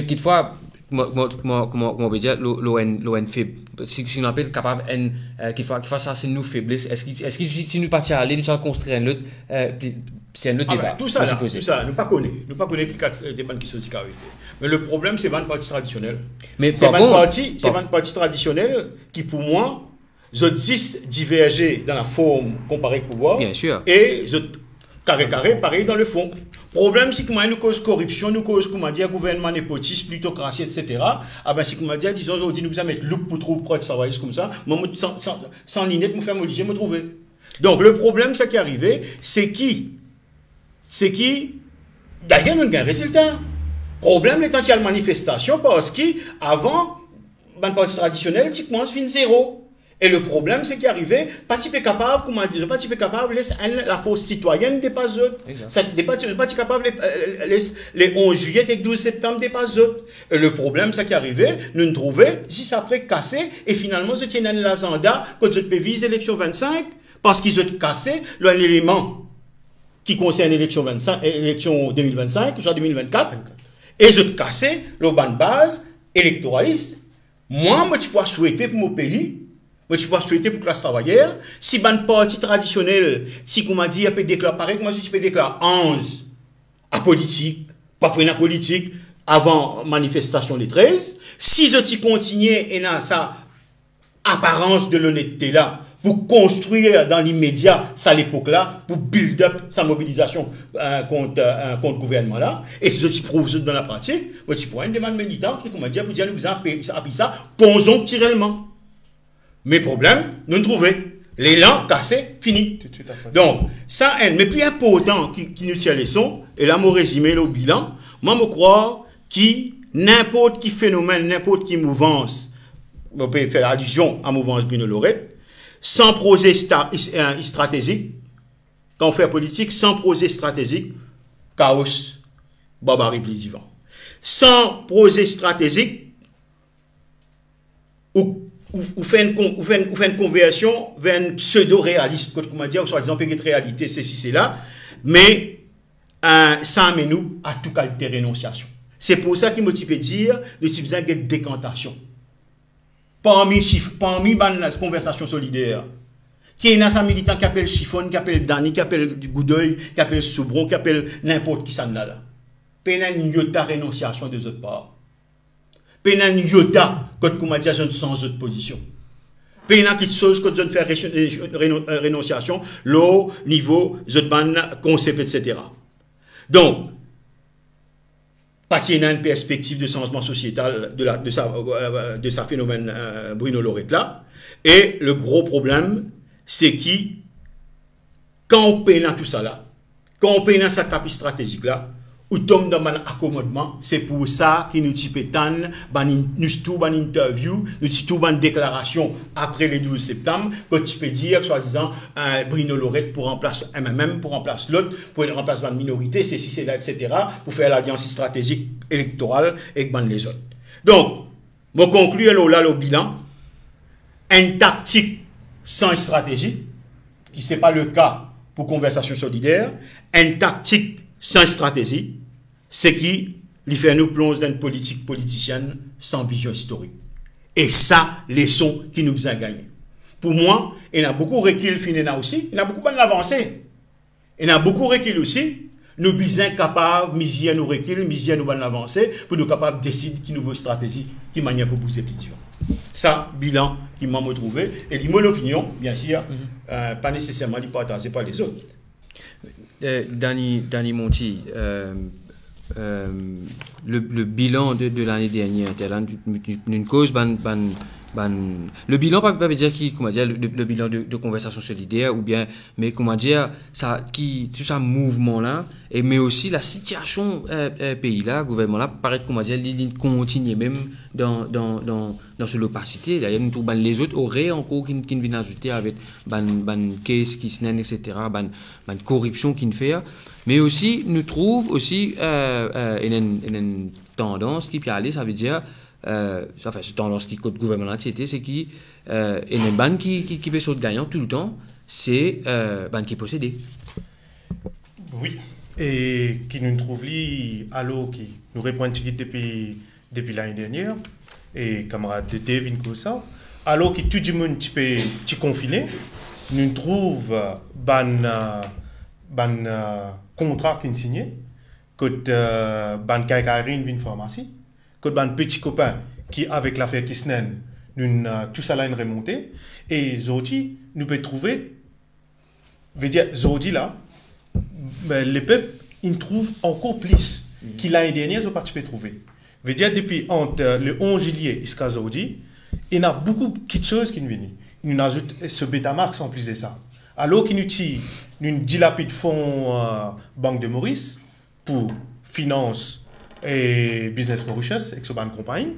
quelquefois, comment on peut dire, l'ON faible. Si on appelle capable, quelquefois ça, c'est nous faiblesse. Est-ce que si nous partions aller, nous allons construire un autre, c'est un autre débat. Tout ça, nous ne connaissons pas des bandes qui sont de caractère. Mais le problème, c'est les bandes partis traditionnels. C'est les bandes partis traditionnels qui, pour moi, ils divergent dans la forme comparée au pouvoir. Bien sûr. Et ils carré, pareil dans le fond. Le problème, c'est que nous cause corruption, nous cause, comment dire, gouvernement népotiste, plutocratie, etc. Ah ben, c'est comment dire, disons, aujourd'hui, nous allons mettre look pour trouver proche travailler comme ça. Moi, sans linette, me faire modifier, me trouver. Donc, le problème, ce qui est arrivé, c'est qui, d'ailleurs, nous avons un résultat. Le problème, c'est quand il y a une manifestation, parce qu'avant, le parti traditionnel, tu commences fin zéro. Et le problème, c'est qu'il arrivait, pas type capable, comment dire, pas type capable, laisse la force citoyenne dépasse eux. Pas capable, laisse les 11 juillet et 12 septembre dépasse eux. Et le problème, c'est qu'il arrivait, nous nous trouvons, si ça après cassé, et finalement, je tiens dans l'agenda, quand je peux viser l'élection 25, parce qu'ils ont cassé l'élément qui concerne l'élection 2025, genre 2024, et je cassé le ban de base électoraliste. Moi, je peux souhaiter pour mon pays, mais tu peux souhaiter pour la classe travaillère, si ban parti traditionnel, si comme on dit, il peut déclarer, pareil, comment tu peux déclarer 11 à politique, pas pour une politique, avant manifestation des 13, si je continue et dans sa apparence de l'honnêteté là, pour construire dans l'immédiat, ça à l'époque là, pour build up sa mobilisation contre le gouvernement là, et si je prouve dans la pratique, tu pourras une demande militante qui, comment dire, pour dire, nous avons ça conjoncturellement. Mes problèmes, nous trouvons. L'élan cassé, fini. Donc, ça, mais plus important qui nous tient les leçons, et là, mon résumé, le bilan, moi, je crois que n'importe qui phénomène, n'importe qui mouvance, on peut faire allusion à mouvance Bruno Lorette, sans projet stratégique, quand on fait politique, sans projet stratégique, chaos, barbarie, plus vivant. Sans projet stratégique, ou fait une conversion vers un pseudo-réaliste, comment dire, ou soi-disant, peut-être réalité, c'est là, mais ça amène nous à tout cas de rénonciation. C'est pour ça qu'il me peut dire, nous avons besoin de décantation. Parmi la conversation solidaire, qui est dans un militant qui appelle Chiffon, qui appelle Dani, qui appelle Goudeuil, qui appelle Soubron, qui appelle n'importe qui ça là. Pénal une yota rénonciation des autres parts. Pénal une yota quand comment dire sans autre position. Pénal qui chose quand on fait rénonciation, l'eau, niveau, zotban, concept, etc. Donc, partir dans une perspective de changement sociétal de sa phénomène Bruno Lorette là. Et le gros problème, c'est qui, quand on peine dans tout ça là, quand on peine dans sa capacité stratégique là, ou tombe dans un accommodement, c'est pour ça qu'il nous pétan, nous tout une interview, nous tout une déclaration après les 12 septembre, que tu peux dire, soi-disant, Bruno Lorette pour remplacer MMM, pour remplacer l'autre, pour remplacer une minorité, c'est si c'est là, etc., pour faire l'alliance stratégique électorale avec les autres. Donc, je conclue là le bilan, une tactique sans stratégie, qui ce n'est pas le cas pour conversation solidaire, une tactique sans stratégie, c'est qui lui fait nous plonger dans une politique politicienne sans vision historique. Et ça, les sons qui nous ont gagnés. Pour moi, il y a beaucoup de recul finalement aussi, il y a beaucoup d'avancées. Il y a beaucoup de recul aussi. Nous sommes capables de miser nos reculs, miser nos avancées, pour nous capables de décider qui nouvelle stratégie, qui manière pour pousser plus vite. Ça, bilan qui m'a retrouvé, et mon opinion, bien sûr, pas nécessairement partagée par les autres. Danny Monti, le bilan de l'année dernière, une cause, le bilan pas veut dire qui comment dire le bilan de conversation solidaire ou bien mais comment dire ça qui tout ça mouvement là et mais aussi la situation pays là gouvernement là paraît comment dire il continue même dans cette opacité d'ailleurs nous trouvons les autres auraient encore qui viennent ajouter avec case qui se etc corruption qui ne fait mais aussi nous trouve aussi une tendance qui peut aller ça veut dire enfin, c'est tendance qui côté gouvernement c'est qui et les banques qui peut sauter gagnant tout le temps c'est banque qui est possédée. Oui, et qui nous trouve li allo qui nous répond depuis l'année dernière et camarade de Devin comme ça allo qui tout le monde peut confiné nous trouve contrat qui signé côté ban Kaikarin vin pharmacie côté ban petit copain qui avec l'affaire Kisnen nous tout ça là une remontée et Zodi nous peut trouver veut dire Zodi là les peuples ils trouvent encore plus qu'il l'année dernière ils ont participé trouver veut dire depuis entre le 11 juillet jusqu'à Zodi il y a beaucoup de choses qui nous viennent il nous ajoute ce Betamax en plus de ça alors qu'il nous tire nous dilapide fonds Banque de Maurice pour finance et Business Mauritius avec ce banque compagnie.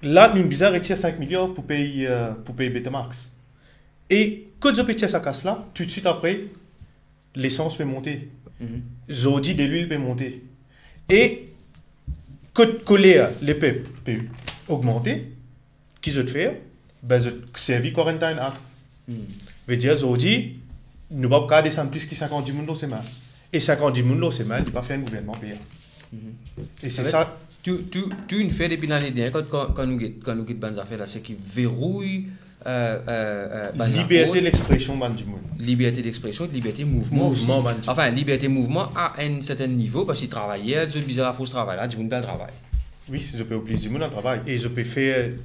Là, nous avons retiré 5 millions pour payer Betamax. Et quand vous avez cette casse-là, tout de suite après, l'essence peut monter. Zodi de l'huile peut monter. Et quand les peuples peut augmenter, qu'est-ce que faire? Ben, servi Quarantine Act. Veut dire, Zodi, nous ne pouvons pas descendre plus que 50 000 dans semaine. Et 50 000 dans semaine, il ne pas faire un gouvernement payant. Et c'est ça. Tout une fait depuis l'année dernière, quand nous quittons les affaires là, c'est qui verrouille. Liberté d'expression, liberté d'expression, liberté de mouvement. Enfin, liberté de mouvement à un certain niveau, parce qu'ils travaillent, ils ont besoin de la fausse travail là, du monde dans le travail. Oui, je peux obliger du monde à travail. Et je peux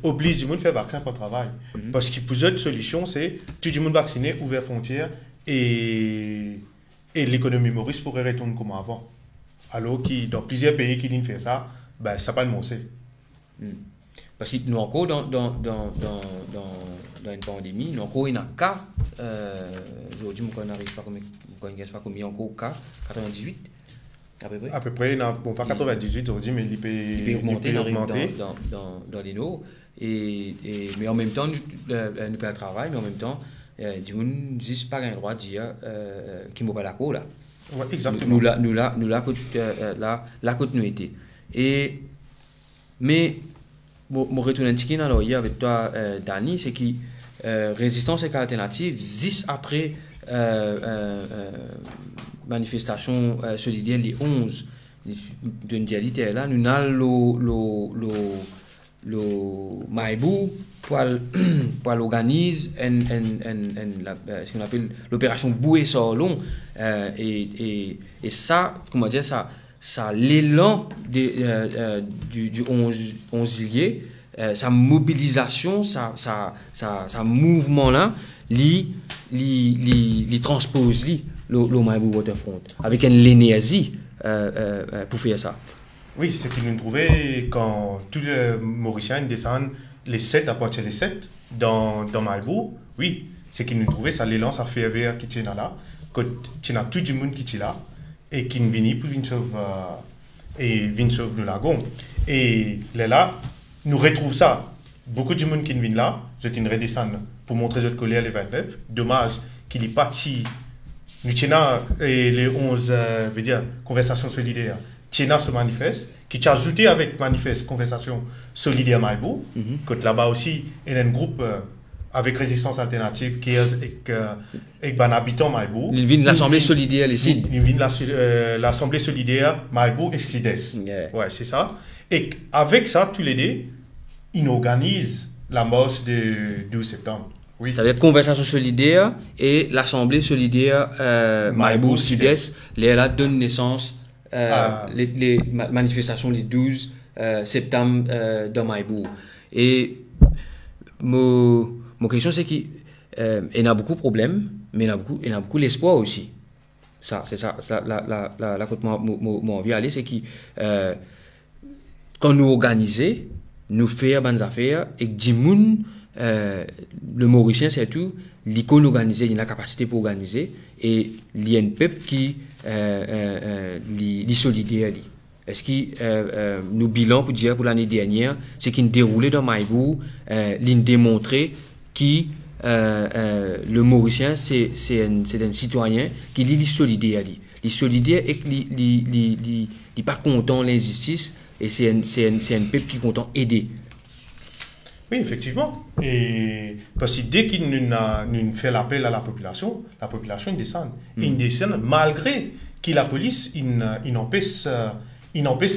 obliger du monde à faire vaccin pour le travail. Parce que pour autre solution, c'est tout le monde vacciné, ouvert frontières et l'économie Maurice pourrait retourner comme avant. Alors que dans plusieurs pays qui viennent faire ça, ben, ça n'a pas de mot. Parce que nous encore dans une pandémie, nous encore il y a un cas, aujourd'hui, on n'arrive pas combien encore cas, 98 à peu près. À peu près, bon, pas 98 aujourd'hui, mais il peut augmenter dans les lots. Mais en même temps, nous pas le travail, mais en même temps, du monde n'existe pas un droit de dire qu'il ne pas d'accord là. Ouais, exactement. Nous la continuité. Mais mon retour un petit alors hier avec toi Dani, c'est que résistance et alternative 10 après manifestation solidaire les 11 d'une dialité là nous avons le Maïbou pour l'organiser ce qu'on appelle l'opération Bouée Sorlon et ça comment dire ça l'élan du 11 juillet sa mobilisation sa mouvement là li transpose le Maïbou Waterfront avec une l'énergie pour faire ça. Oui, c'est qu'il nous trouvait quand tous les Mauriciens descendent les 7 à partir des 7 dans Maïbou, oui, c'est qu'il nous trouvait ça l'élan ça fait vers qui tient là quand tu as tout le monde qui est là et qui vient pour venir sauver le lagon. Et là, nous retrouvons ça. Beaucoup de monde qui vient là, je tiens à redescendre pour montrer notre colère les 29. Dommage qu'il est parti. Nous tenons les 11 veut dire, conversations solidaires. Tiens ce manifeste, qui t'a ajouté avec manifeste conversation solidaire Maïbou. Quand là-bas aussi, il y a un groupe avec résistance alternative qui est avec un habitant Maïbou. Il vient de l'Assemblée solidaire, les SID. Il vient de l'Assemblée solidaire Maïbou et SIDES. Yeah. Ouais, c'est ça. Et avec ça, tous les deux, ils organisent la marche du 12 septembre. Oui. Ça veut dire conversation solidaire et l'Assemblée solidaire Maïbou SIDES. Là donne naissance les manifestations les 12 septembre dans Maïbou. Et mon question, c'est qu'il y a beaucoup de problèmes, mais il y a beaucoup d'espoir aussi. Ça, c'est ça. La côte moi envie d'aller, c'est que quand nous organisons, nous faire bonnes affaires et que Dimoun, le Mauricien c'est tout, l'icône organisée, il a la capacité pour organiser et il y a un peuple qui est solidaire. Est-ce que nous bilan pour dire pour l'année dernière, c'est qu'il déroulé dans Maïbou, il démontré que le Mauricien c'est un citoyen qui est solidaire. Il est solidaire et qu'il n'est pas content de l'injustice et c'est un peuple qui est content d'aider. Oui, effectivement. Et parce que dès qu'il nous fait l'appel à la population descend. Il descend malgré que la police il empêche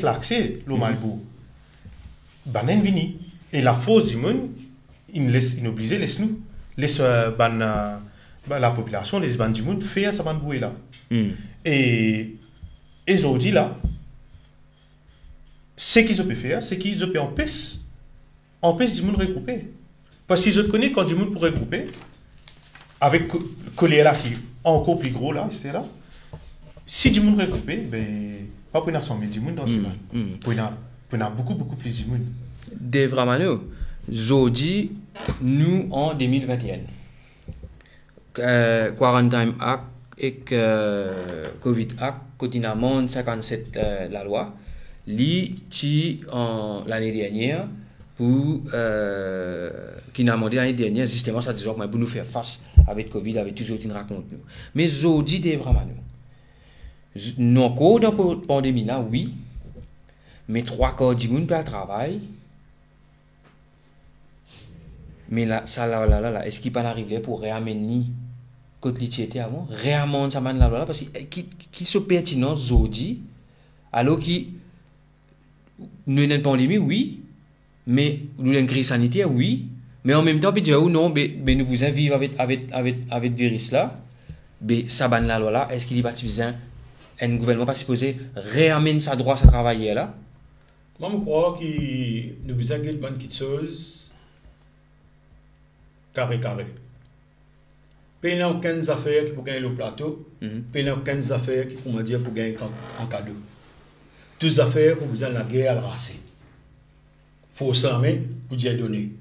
l'accès au Malbo. Banen vini. Et la force du monde, il oblige laisse-nous. Laisse la population, les bandes du monde faire sa bande là. Et aujourd'hui là, ce qu'ils ont pu faire, c'est qu'ils ont pu empêcher du monde de regrouper. Parce qu'ils ont connu quand du monde pour regrouper, avec collé là qui est encore plus gros là, c'est là. Si du monde regroupé, ben, pas pour 100 000 du monde dans ce monde. Pour beaucoup plus du monde. Dave Ramano, aujourd'hui, nous en 2021, Quarantine Act et Covid Act, continuellement 57 la loi, l'année dernière, pour qui n'a demandé l'année dernière, justement, ça disait pour nous faire face avec Covid, avec toujours une raconte nous. Mais aujourd'hui, Dave Ramano, nous encore dans la pandémie là, oui, mais 3/4 du monde peut travailler. Mais là, ça là, est-ce qu'il peut arriver pour réamener côté l'étiquette avant, réamener ça man là parce que qui sont pertinents aujourd'hui, alors qui nous avons une pandémie, oui, mais nous avons une crise sanitaire, oui, mais en même temps, puis dire ou non, mais nous pouvons vivre avec virus là, mais ça ban la loi là, est-ce qu'il est pas suffisant? Un gouvernement pas supposé réamener sa droit à travailler là? Moi, je crois que nous besoin de faire quelque chose carré. Pas aucune affaire qui pour gagner le plateau, pas aucune affaire qui pour dire pour gagner en cadeau. Toutes les affaires pour besoin de la guerre à la race. Faut s'armer pour dire donner.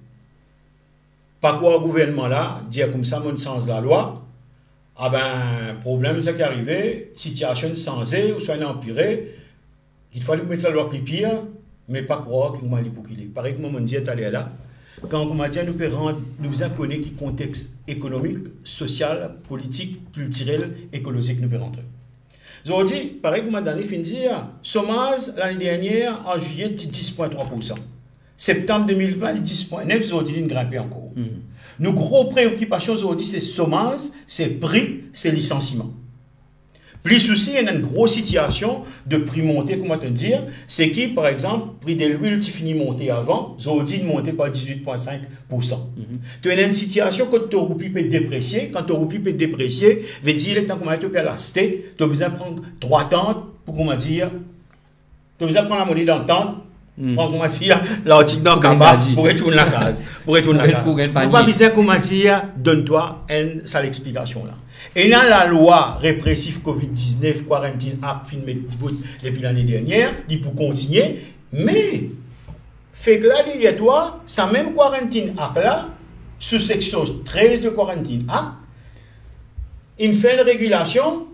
Pas quoi le gouvernement là, dire comme ça, mon sens de la loi. Ah ben, problème, c'est qui arrivé, situation changée, ou soit empirée, il fallait mettre la loi plus pire, mais pas croire qu'il m'a dit pour qu'il est. Pareil que moi, je disais tout à l'heure là, quand on m'a dit, nous besoin de connaître le contexte économique, social, politique, culturel, écologique, nous pouvons rentrer. Aujourd'hui, pareil que moi, dans les fins de dire, chômage, l'année dernière, en juillet, 10,3%. Septembre 2020, 10,9%, aujourd'hui, il grimpé encore. Nos grosses préoccupations aujourd'hui, c'est chômage, c'est prix, c'est licenciement. Plus souci, il y a une grosse situation de prix monté, comment te dire, c'est qui, par exemple, prix de l'huile qui finit monter avant, aujourd'hui, il monte par 18,5%. Tu as une situation quand ton roupie peut déprécier, quand ton roupie peut déprécier, veut dire, le temps comment tu peux la citer, tu as besoin de prendre 3 temps pour, comment dire, tu as besoin de prendre la monnaie d'entente, comment dire, l'article dans le cabas pour retourner la case. Pour retourner la case. Pour pas besoin, comment dire, donne-toi une sale explication là. Et dans la loi répressive Covid-19, Quarantine Act, filmé depuis l'année dernière, il pour continuer, mais, fait que là, derrière toi, ça même Quarantine Act là, sous section 13 de Quarantine Act, il fait une régulation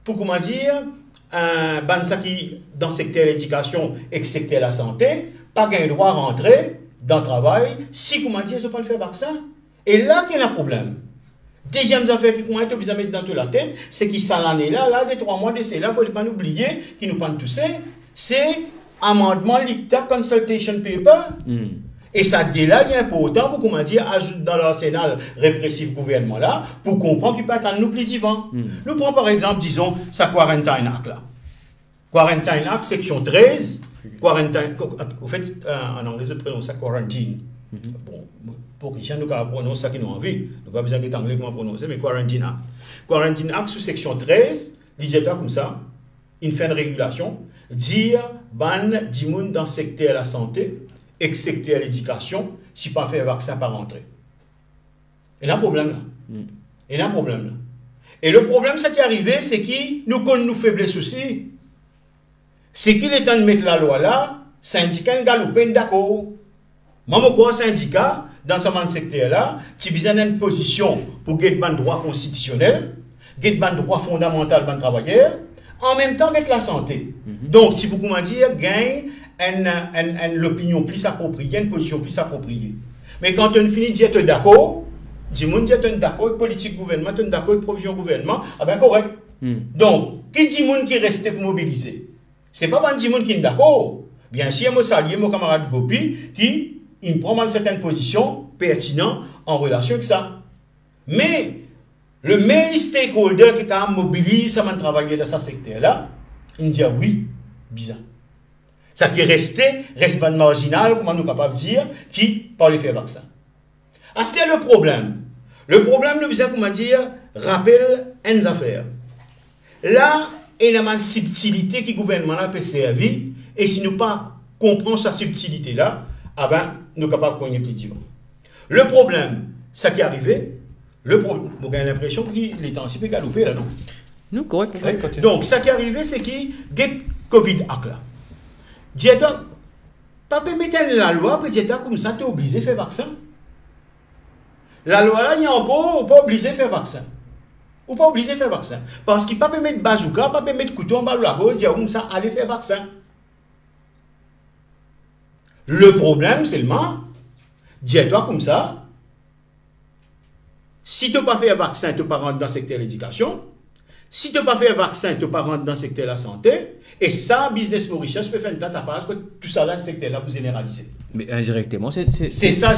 pour, comment dire, ça qui, dans le secteur de l'éducation et le secteur de la santé, pas qu'un droit à rentrer dans le travail, si, comment dire, ils ne pas le faire vaccin. Et là, qu'il y a un problème. Deuxième affaire qui commence à mettre dans toute la tête, c'est qu'il s'en l'année là, des 3 mois de cela, il ne faut pas oublier, qui nous parle tout ça, c'est amendement l'ICTA Consultation Paper. Et ça, dès là, il est important pour, comment dire, ajouter dans l'arsenal répressif gouvernement là, pour comprendre qu'il peut attendre nous plus divans. Nous prenons par exemple, disons, sa Quarantine Act là. Quarantine Act, section 13, Quarantine, au fait, en anglais, je prononce ça Quarantine. Bon, pour que nous prononcer ça qui nous envie, nous pas besoin d'être anglais comment prononcer, mais Quarantine Act. Quarantine Act sous section 13, disait-toi comme ça, il fait une régulation, dire, ban, dit moun dans le secteur de la santé, et le secteur de l'éducation, si pas fait un vaccin par rentrer. Et là, un problème là. Et là, un problème là. Et le problème, c'est qui est arrivé, c'est qui nous faiblesse aussi. C'est qu'il est temps de mettre la loi là, syndicat galopin d'accord. Moi, je syndicat, dans ce secteur-là, tu as besoin d'une position pour gagner un droit constitutionnel, gagner un droit fondamental pour les travailleurs, en même temps gagner la santé. Donc, si vous comment dire, gagne l'opinion plus appropriée, une position plus appropriée. Mais quand on finit de dire tu es d'accord, dis-moi tu es d'accord avec politique gouvernement, tu es d'accord avec provision gouvernement, ah ben correct. Donc, qui dit moun qui reste pour mobiliser? C'est pas un moun qui est d'accord. Bien sûr, moi salue mon camarade Gopi qui il prend une certaine position pertinente en relation avec ça. Mais le main stakeholder qui a mobilisé à travailler dans ce secteur-là, il dit oui, bizarre. Ça qui est resté, reste pas marginal, comment nous sommes capables de dire, qui parle faire vaccin. Ah, c'est le problème. Le problème, nous besoin, comment dire, rappelle une affaire. Là, il y a une subtilité qui le gouvernement peut servir, et si nous ne comprenons pas sa subtilité-là, ah ben, nous sommes capables de connaître plus vite. Le problème, ça qui est arrivé, le problème, vous avez l'impression que les temps sont galopés là, non? Non, correct. Donc, ça qui est arrivé, c'est qu'il y a Covid Act là. Dis-toi, pas permettre la loi, puis dis-toi comme ça, tu es obligé de faire vaccin. La loi là, il y a encore, on pas obligé de faire vaccin. Ou pas obligé de faire vaccin. Parce qu'il ne peut pas mettre bazooka, pas mettre couteau en bas de la gauche, dire comme ça, allez faire vaccin. Le problème seulement, dis-toi comme ça, si tu n'as pas fait vaccin, tu ne peux pas rentrer dans le secteur de l'éducation. Si tu n'as pas fait vaccin, tu ne peux pas rentrer dans le secteur de la santé. Et ça, Business Mauritius peut faire une date à part, parce que tout ça là, le secteur là, vous généralisez. Mais indirectement, c'est ça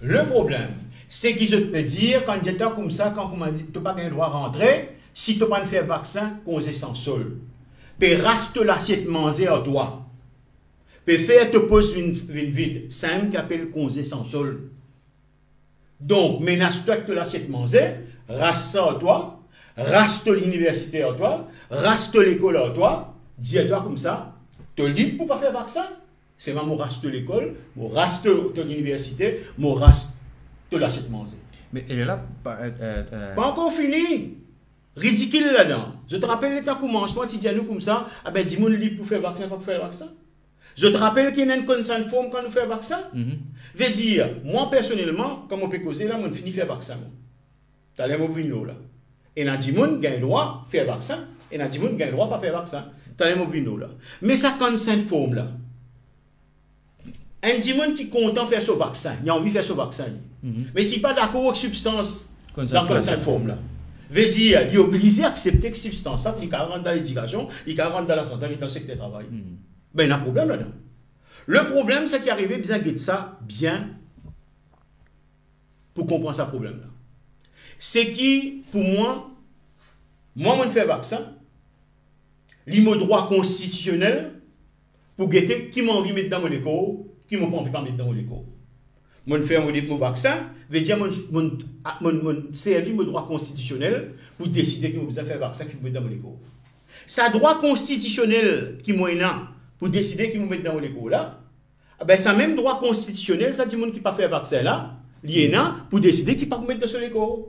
le problème, c'est qu'ils peuvent dire, quand j'étais comme ça, quand vous m'avez dit, tu n'as pas le droit de rentrer, si tu n'as pas fait vaccin, cause sans sol. Tu raste l'assiette manger à toi. Tu faire te pose une vide. C'est un qui appelle cause sans sol. Donc, menace-toi que l'assiette manger, raste ça à toi, raste l'université à toi, raste l'école à toi, dis-toi comme ça, tu es libre pour ne pas faire vaccin. C'est moi, je raste l'école, je raste l'université, je raste l'assiette manger. Mais elle est là. Pas encore fini. Ridicule là-dedans. Je te rappelle, l'état commencement, tu dis à nous comme ça, ah ben dis-moi libre pour faire vaccin, pas pour faire vaccin. Je te rappelle qu'il y a une consent forme quand nous faisons vaccin. Veut dire, moi personnellement, comme on peut causer là, on finit faire vaccin. Tu as les mots là. Et on dit, on a le droit de faire vaccin, et on dit, on a le droit de pas faire vaccin. Tu as les mots là. Mais ça consent forme là. Un dimon qui est content de faire ce vaccin, il a envie de faire ce vaccin. Mais s'il n'est pas d'accord avec la substance dans cette forme-là, veut dire il est obligé d'accepter que substance, il peut rentrer dans l'éducation, il peut rentrer dans la santé, il est dans le secteur de travail. Ben, il y a un problème là-dedans. Le problème, c'est qu'il arrive besoin de ça bien pour comprendre ce problème-là. C'est qui, pour moi, je fais vaccin, il a droit constitutionnel pour guetter qui m'a envie de mettre dans mon école, qui m'a pas envie de mettre dans mon école. Je fais mon vaccin, veut dire mon servi mon droit constitutionnel pour décider qui m'a besoin de faire vaccin, qui m'a mettre dans mon école. C'est droit constitutionnel qui m'a pour décider qui m'a mettre dans mon école là. Ben, c'est même droit constitutionnel, ça dit monde qui pas fait vaccin là, l'IENA, pour décider qui pas mettre dans son école.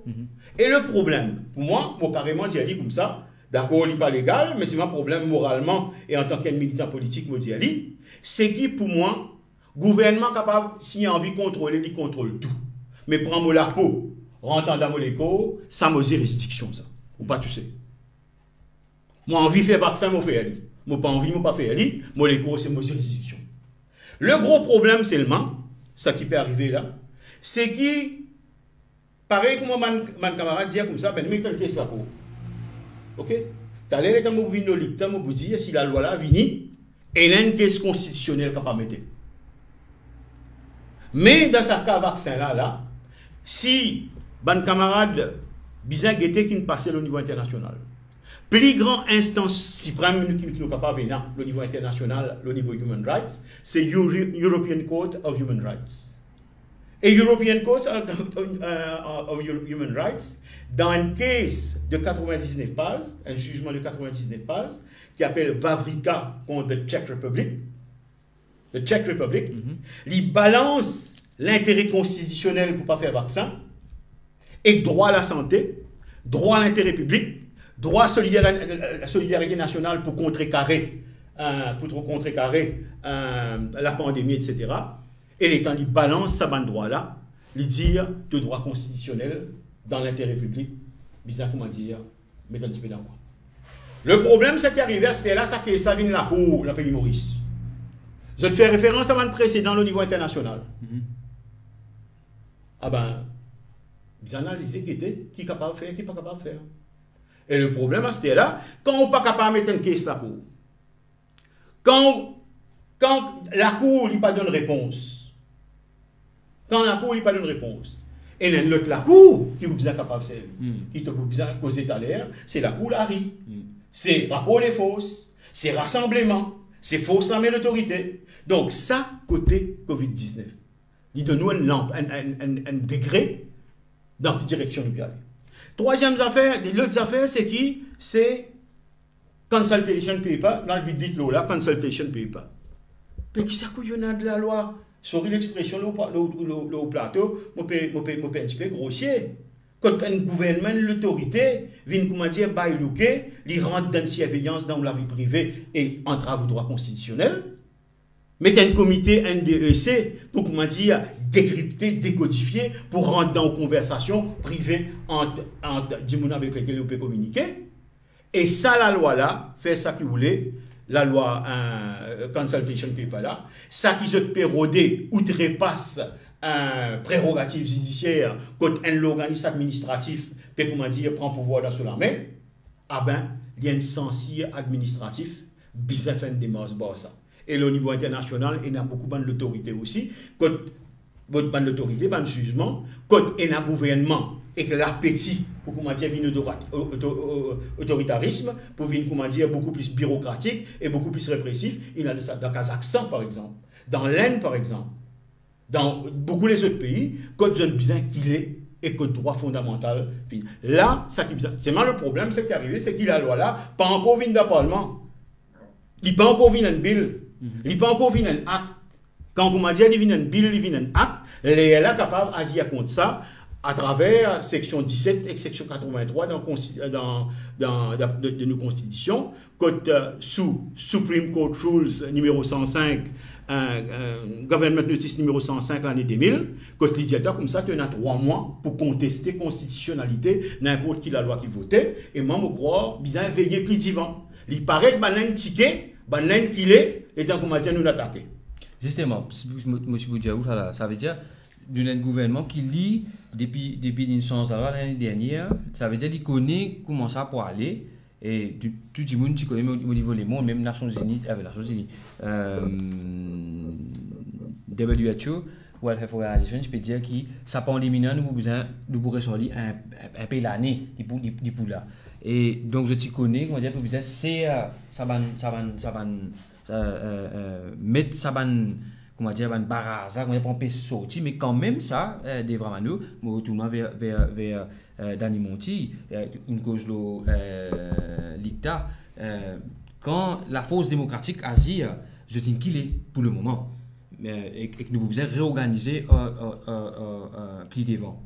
Et le problème, pour moi, carrément dit comme ça, d'accord, il n'est pas légal, mais c'est mon problème moralement et en tant qu'un militant politique, moi dit, c'est qui pour moi, gouvernement capable, s'il a envie de contrôler, il contrôle tout. Mais prends-moi la peau, rentre dans mon école, ça me dit restriction ça. Ou pas tout ça. Moi envie de faire vaccin, moi fais aller. Moi pas envie, moi pas faire aller. Mon école, c'est moi restriction. Le gros problème seulement, ça qui peut arriver là, c'est que, pareil comme mon camarade dit comme ça, ben, mais quel est pour. Ok? Tu as l'air d'être un vinolicte, un dire si la loi là vient, et il y a une caisse constitutionnelle qui n'a pas mettre. Mais dans ce cas vaccin là, si mon camarade bizarre guetté qui ne passe au niveau international, plus grand instance suprême qui n'est capable de venir au niveau international, au niveau human rights, c'est European Court of Human Rights. Et European Court of Human Rights, dans un case de 99 pages, un jugement de 99 pages, qui appelle Vavrika contre la Czech Republic, il balance l'intérêt constitutionnel pour ne pas faire vaccin, et droit à la santé, droit à l'intérêt public, droit à la solidarité nationale pour contrecarrer pour contrecarrer la pandémie, etc. Et l'État lui balance sa bande droit-là, lui dire de droit constitutionnel dans l'intérêt public, bizarre comment dire, mais dans le petit peu d'envoi. Le problème, c'est qu'arrivé à ce là, ça vient de la cour, le pays Maurice. Je te fais référence à un précédent au niveau international. Ah ben, vous analysez qui est capable de faire, qui n'est pas capable de faire. Et le problème à ce là, quand on n'est pas capable de mettre une caisse la cour, quand la cour lui pas donne réponse, et l'autre la cour qui vous est capable de faire, qui te besoin de causer à l'air, c'est la cour l'ARI. C'est rapport des fausses, c'est rassemblement, c'est fausse la l'autorité. Donc ça, côté Covid-19, il donne nous un degré dans quelle direction nous allons. Troisième affaire, l'autre affaire, c'est qui? C'est consultation paper, dans le vide là, consultation paper. Mais qui ça couillonne de la loi? Sorry l'expression au plateau, je peux un petit peu grossier. Quand un gouvernement, l'autorité, vient, comment dire, baïlouquer, il rentre dans une surveillance dans la vie privée et entrave au droit constitutionnel. Mettez un comité NDEC pour, comment dire, décrypter, décodifier, pour rentrer dans une conversation privée entre des gens avec lesquels on peut communiquer. Et ça, la loi là, fait ça qu'il voulait, la loi consultation paper là, ça qui se pérodé, outrepasse un prérogative judiciaire quand un organisme administratif peut, comment dire, prend pouvoir dans la main, ah ben, il y a un censure administratif, bizarre fin de mars, ça. Et au niveau international, il y a beaucoup de l'autorité aussi. Quand l'autorité, le jugement, quand il y a un gouvernement et que l'appétit pour, comment dire, autoritarisme, pour venir, comment dire, beaucoup plus bureaucratique et beaucoup plus répressif, il y a ça dans le Kazakhstan, par exemple, dans l'Inde, par exemple, dans beaucoup les autres pays, quand il y a besoin qu'il est et que le droit fondamental. Là, ça qui c'est mal le problème, c'est qu'arrivé, c'est qu'il a la loi là, pas encore venu dans le Parlement. Il n'est pas encore venu un bill. Il n'est pas encore venu un acte. Quand on m'a dit qu'il vient un bill, il vient un acte, il est là capable d'agir contre ça à travers section 17 et section 83 de nos constitutions, sous Supreme Court Rules numéro 105, Government Notice numéro 105 l'année 2000, quand l'éditeur comme ça, tu as 3 mois pour contester constitutionnalité n'importe qui la loi qui votait, et moi, je crois, bien veiller plus divant. Il paraît que un ticket, un qu'il est, et tant qu'on m'a dit nous l'attaquer. Justement, M. Boudiaou, ça veut dire d'un gouvernement qui lit depuis l'instance de l'année dernière, ça veut dire qu'il connaît comment ça peut aller, et tout le monde qui connaît au niveau des mondes, même Nations Unies, WHO, World Health Organization, je peux dire que ça pandémie, nous pourrions sortir un peu l'année, pour là. Et donc je te connais, comment dire, c'est ça va mettre ça va, comment dire, un barrage, comment dire, pour un sortir, mais quand même ça, des vraiment nous, me retournant vers Danny Monti, une cause de l'ICTA, quand la force démocratique agit, je dis qu'il est pour le moment, et que nous pouvons réorganiser plus devant.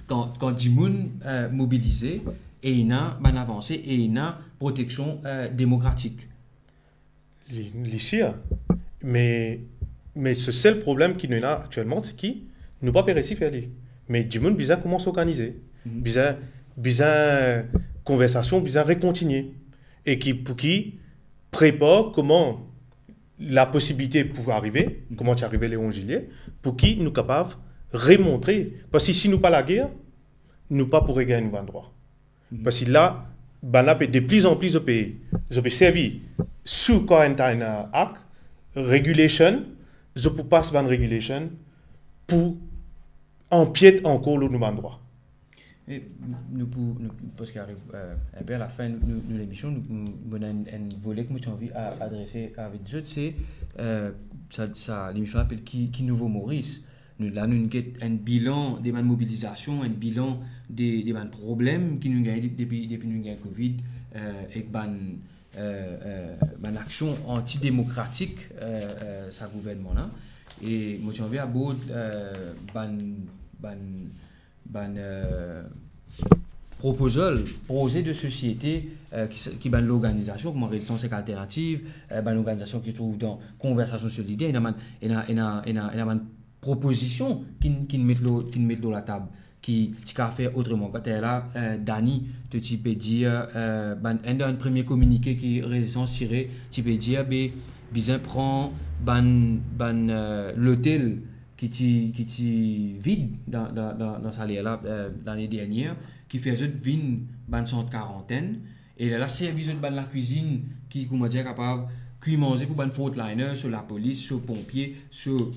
Quand Dimoun mobilisé, et il y a une avancée et il y a une protection démocratique. Ici, mais ce seul problème qu'il y a actuellement, c'est qu'il nous pas réussi à faire. Mais du monde bizarre comment s'organiser, bizarre conversation, bizarre recontinuer, et pour qui prépare comment la possibilité pour arriver, comment tu arrives le 11 juillet, pour qui nous capables de remontrer, parce que si nous pas la guerre, nous pas pourrions gagner un droit. Parce que là, de plus en plus de pays, je peux servir sous Quarantine Act, Regulation, je peux passer une Regulation pour empiéter encore le nouveau droit. Et nous, parce qu'à la fin de l'émission, nous avons un volet que nous avons envie d'adresser avec les autres, c'est l'émission s'appelle Qui Nouveau Maurice. Nous avons un bilan des mobilisations, un bilan des problèmes qui nous gagnent depuis nous gagnons Covid, et une action antidémocratique sa gouvernement là. Et moi j'ai envie à projet de société qui est l'organisation comme Résistance alternative, l'organisation qui trouve dans Conversation solidaire, il y a une proposition qui met dans la table, qui a fait autrement. Quand tu es là, Dani, tu peux dire, un premier communiqué qui est Résistance tiré, tu peux dire, Bizin prend l'hôtel qui est vide dans sa là l'année dernière, qui fait une vine ban centre quarantaine, et là c'est besoin de la cuisine qui comment dire capable cuire manger pour ban frontliner sur la police, sur pompier, sur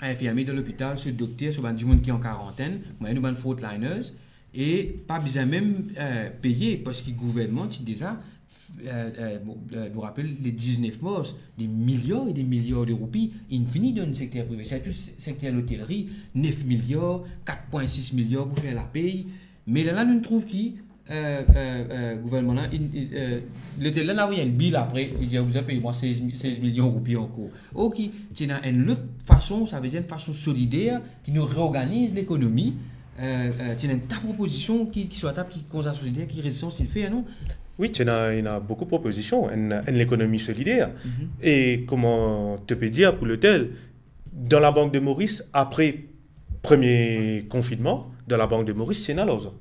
infirmier de l'hôpital, sur docteur, sur ban du monde qui est en quarantaine, moi nous ban frontliners et pas besoin même payer parce que le gouvernement tu déjà vous rappelle les 19 morts, des milliards et des milliards de roupies infini dans le secteur privé. C'est tout le secteur de l'hôtellerie, 9 milliards, 4,6 milliards pour faire la paye. Mais là, nous trouvons que gouvernement, l'hôtel là, il y a un bill après, il dit vous avez payé moi 16 millions de roupies en cours. Ok, c'est une autre façon, ça veut dire une façon solidaire qui nous réorganise l'économie. C'est une ta proposition qui soit table, qui constate solidaire, qui résistance, il fait, non? Oui, il y a beaucoup de propositions en l'économie solidaire. Et comment te peux dire pour l'hôtel, dans la Banque de Maurice, après premier confinement, dans la Banque de Maurice, c'est l'argent.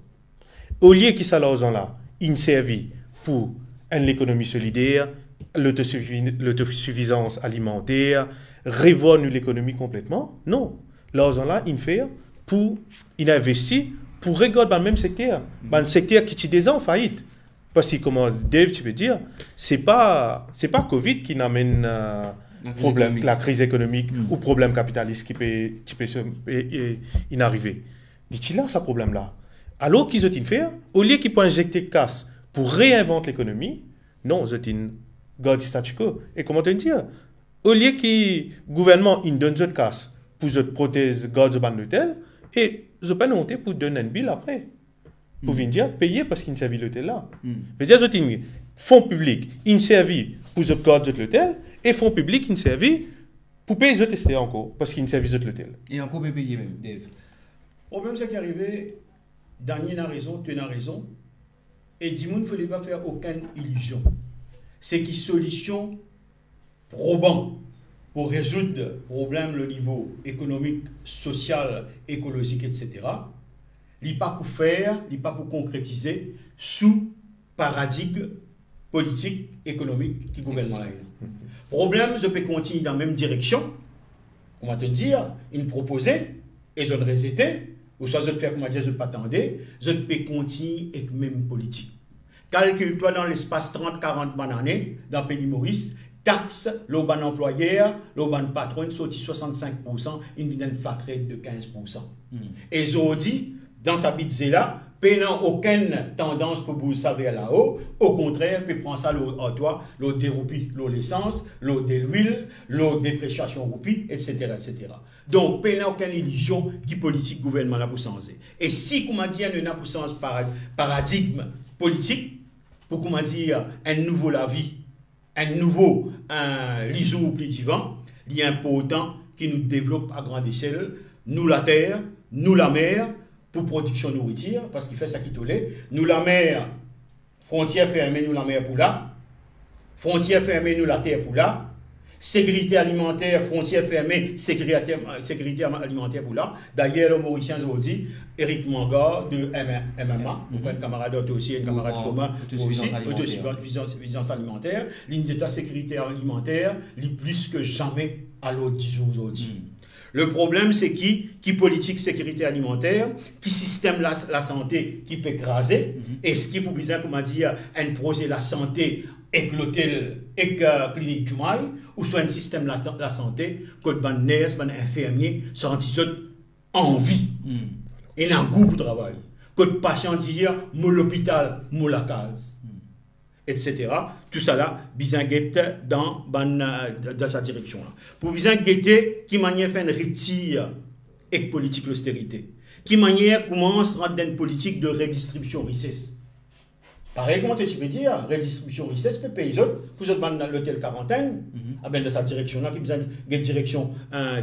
Au lieu qu'il l'argent là, il servi pour l'économie solidaire, l'autosuffisance alimentaire, revoir l'économie complètement. Non, l'argent là, il fait pour, il investit pour regarder dans le même secteur, dans le secteur qui est déjà en faillite. Parce que, comment Dave, tu peux dire, c'est pas Covid qui n'amène la crise économique ou problème capitaliste qui peut arriver. Dit-il là, ce problème-là. Alors qu'ils ont fait, au lieu qu'ils puissent injecter casse pour réinventer l'économie, non, ils ont gardé statu quo. Et comment te dire, au lieu que le gouvernement donne une casse pour une prothèse garde de l'hôtel, et ils ont pas monté pour donner un bill après. Pour venir dire, payer parce qu'il ne servent l'hôtel là. C'est-à-dire, ils ont fonds publics, ils servent pour les gardes de l'hôtel, et fonds publics, ils servent pour payer les autres encore, parce qu'ils ne servent l'hôtel. Et encore payer même, Dave. Le problème, c'est qu'arrivé, Daniel a raison, tu as raison, et Dimon ne fallait pas faire aucune illusion. C'est qu'il solution probant pour résoudre le problème au niveau économique, social, écologique, etc. Il n'est pas pour faire, il n'est pas pour concrétiser sous paradigme politique, économique qui gouvernement là. Problème, je peux continuer dans la même direction. On va te dire, il proposait, et je ne récétais, ou soit je ne fais comme je ne pas attendre, je peux continuer avec la même politique. Calcule-toi dans l'espace 30-40 années, dans le pays Maurice, taxe, l'auban employeur, l'auban patron, sorti 65%, une flat rate de 15%. Et je dis, dans sa budget-là, payant aucune tendance pour vous savoir là-haut, au contraire, peut prendre ça à toi, l'eau des roupies, l'eau l'essence, l'eau de l'huile, l'eau dépréciation roupie, etc., etc. Donc, payant aucune illusion qui politique gouvernement là pour changer. Et si, comment dire, il y a un paradigme politique, pour comment dire, un nouveau la vie, un nouveau lisou plus divin, il est important qui nous développe à grande échelle, nous la terre, nous la mer, pour production de nourriture, parce qu'il fait ça qui tolé. Nous la mer, frontière fermée, nous la mer pour là. Frontière fermée, nous la terre pour là. Sécurité alimentaire, frontière fermée, sécurité alimentaire pour là. D'ailleurs, le Mauricien aujourd'hui, Eric Mangard de MMA, un camarade aussi, un camarade commun aussi, autosuffisance alimentaire. Ligne d'État sécurité alimentaire, plus que jamais à l'autre aujourd'hui. Le problème, c'est qui politique sécurité alimentaire, qui système la santé qui peut écraser, est-ce qu'il pour besoin, comment dire, un projet la santé avec l'hôtel, avec clinique du Maï, ou soit un système la santé, que les nurses, les infirmiers, sont en vie, et un goût pour travail. Que les patients disent, mon l'hôpital, mon la case, etc. Tout ça là, besoin guetter dans sa direction là. Pour besoin guetter qui manière faire une retire avec politique l'austérité, qui manière commence à rentrer dans une politique de redistribution richesse. Pareil, comment tu peux dire, redistribution richesse, peut payer les autres, pour les autres dans l'hôtel quarantaine, dans sa direction là, qui besoin de direction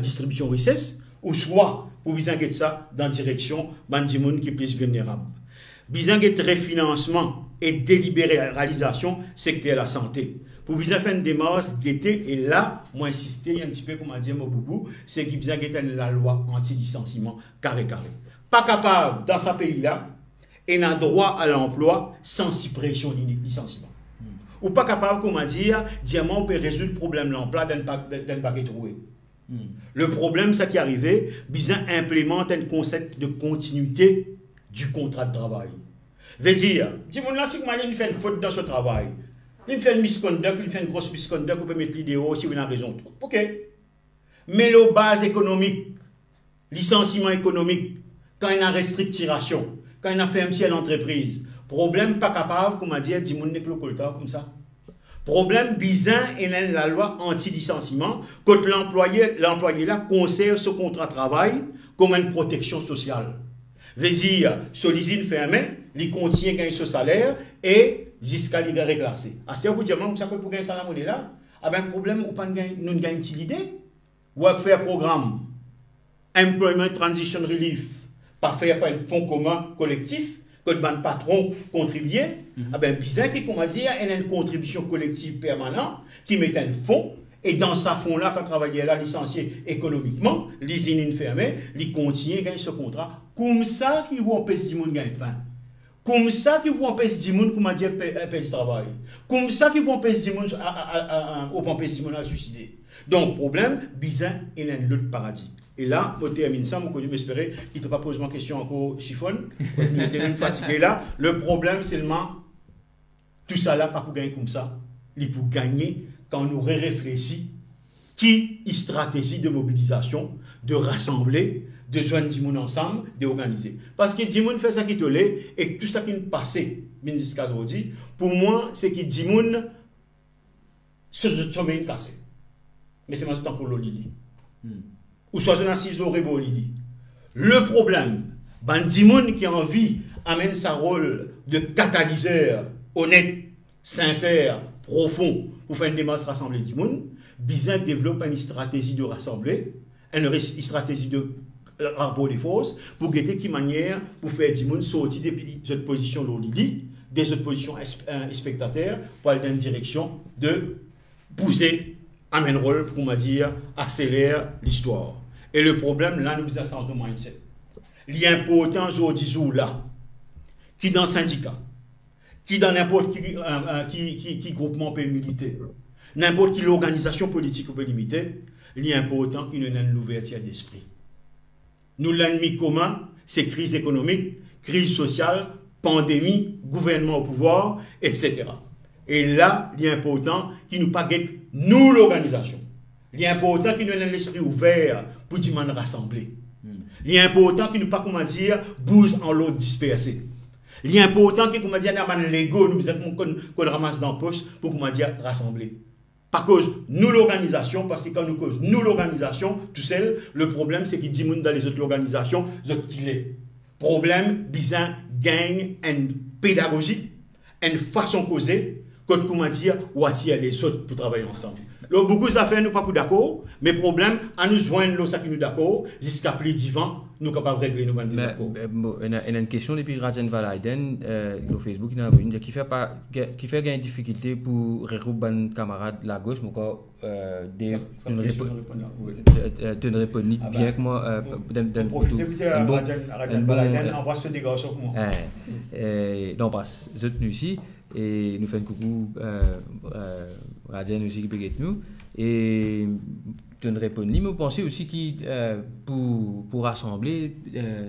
distribution richesse, ou soit pour besoin guetter ça dans la direction des gens qui sont plus vulnérables. besoin de refinancement et délibéralisation secteur la santé. Pour besoin faire une démarche guetter, et là, moi insister un petit peu, comme a dit Moboubou, c'est qu'il besoin guetter la loi anti-licenciement carré. Pas capable, dans ce pays-là, et un droit à l'emploi sans suppression du licenciement. Ou pas capable, comment dire, diamant peut résoudre le problème de l'emploi d'un paquet trouvé. Le problème, ça qui est arrivé, besoin implémente un concept de continuité du contrat de travail. Veut dire, dis-moi là, si vous fait une faute dans ce travail, il fait une misconduct, il fait une grosse misconduct, vous pouvez mettre l'idéo si vous avez raison. Ok. Mais la base économique, licenciement économique, quand il y a une restructuration, quand il y a une fermeture d'entreprise, problème pas capable, comme a dit, dis-moi n'est plus comme ça. Problème bizarre, il y a la loi anti-licenciement, quand l'employé là conserve ce contrat de travail comme une protection sociale. Veut dire, sur l'usine fermée, il contient gagner ce salaire et jusqu'à l'y reclasser. À ce moment-là, vous savez pour gagner ça là, ah ben problème, ou pas nous gagnons l'idée, ou à faire programme, employment transition relief, pas faire un fonds commun collectif, que le patron contribue, ah ben bizarre qui comment dire, il y a une contribution collective permanente qui met un fonds. Et dans ce fonds-là, quand travaillait là, licencié économiquement, l'usine fermée, il continue à gagner ce contrat. Comme ça, qui vous empêche du monde gagner faim. Comme ça, qui vous empêche du monde, comment dire, payer du travail. Comme ça, qui vous empêche du monde à suicider. Donc, problème, bizarre, il y a un autre paradigme. Et là, je termine ça, je m'espérer qu'il ne te pas poser ma question encore chiffonne. Je suis fatigué là. Le problème, c'est seulement, tout ça là, pas pour gagner comme ça. Il pour gagner quand on aurait réfléchi qui est stratégie de mobilisation, de rassembler, de joindre du monde ensemble, d'organiser. Parce que du monde fait ça qui te l'est, et tout ça qui nous passait, jusqu'à aujourd'hui, pour moi, c'est que du monde se met une cassée. Mais c'est maintenant pour l'olili. Ou soit une assise au l'olili. Le problème, du monde qui a envie amène sa rôle de catalyseur honnête, sincère, profond, pour faire une démarche rassembler du monde, Bizin développe une stratégie de rassembler, une stratégie de rapport des forces, pour guetter qui manière pour faire du monde sortir des autres positions de l'Olili, des autres positions spectateurs, pour aller dans une direction de pousser à un rôle, pour me dire, accélère l'histoire. Et le problème, là, nous avons un mindset. Il y a important aujourd'hui, là, qui dans le syndicat, qui dans n'importe qui groupement peut militer, n'importe quelle organisation politique peut limiter, il est important qu'il y ait une ouverture d'esprit. Nous, l'ennemi commun, c'est crise économique, crise sociale, pandémie, gouvernement au pouvoir, etc. Et là, il est important qu'il nous pas guette nous l'organisation. Il est important qu'il nous ait l'esprit ouvert pour dire rassembler. Il est important qu'il nous pas, comment dire, bouge en l'autre dispersé. Il est important que, comment dire, l'ego nous qu'on ramasse dans la poche pour, comment dire, rassembler. Pas cause nous l'organisation, parce que quand nous cause nous l'organisation, tout seul, le problème c'est qu'il dit dans les autres organisations, les autres qu'il est. Problème, bizarre, gagne une pédagogie, une façon de causer, comment dire, ou attirer les autres pour travailler ensemble. Donc, beaucoup d'affaires, nous pas pour d'accord, mais problème, à nous joindre ça qui nous d'accord, jusqu'à plus divan, nous capables de régler nos désaccords. Il y a une question depuis Rajan Valaiden, le Facebook, qui fait une difficulté pour regrouper les camarades de la gauche, mais encore, tu ne réponds bien que moi. Profitez de Rajan Valaiden, embrasse ce dégât sur moi. Non, passe, je suis ici. Et nous faisons coucou Rajan aussi qui peut nous. Et tu ne réponds ni, mais vous pensez aussi que pour rassembler,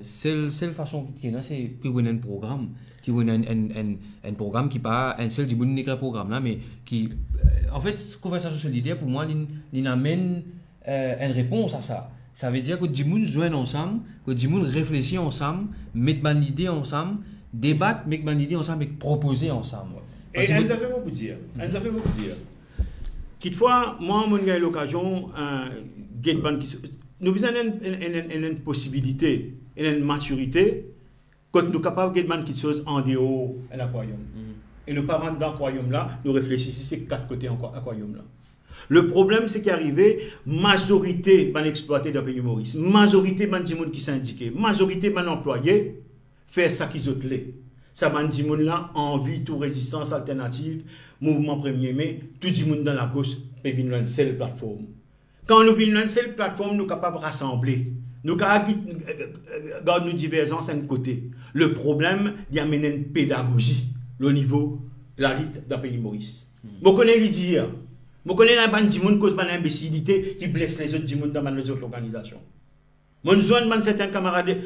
seule façon qui est là, c'est que vous avez un programme, qui vous un programme qui pas un seul du bon programme là, mais qui en fait conversation sur l'idée pour moi, il amène une réponse à ça. Ça veut dire que du monde joue ensemble, que du monde réfléchit ensemble, met une idée ensemble. Débattre, mettre une idée ensemble et proposer ensemble. Et ça fait beaucoup dire. Quelquefois, moi, j'ai eu l'occasion nous avons une possibilité, une maturité, quand nous sommes capables de faire quelque chose en dehors de l'aquarium. Et nous ne pas rentrer dans l'aquarium là, nous réfléchissons ces quatre côtés en aquarium là. Le problème, c'est qu'arrivé, majorité va exploiter dans le pays Maurice, majorité va des gens qui syndiqués, majorité va employés, faire ça qu'ils ont. Ça m'a dit là, envie, tout résistance alternative, mouvement 1er mai, tout le monde dans la gauche peut venir une seule plateforme. Quand nous venons une seule plateforme, nous sommes capables de rassembler. Nous sommes garder nos divergences d'un côté. Le problème, il y a une pédagogie au niveau de la lutte d'un pays Maurice. Je connais les dire. Je connais la bande du monde cause de l'imbécilité qui blesse les autres du monde dans les autres organisations. Je joins certains camarades de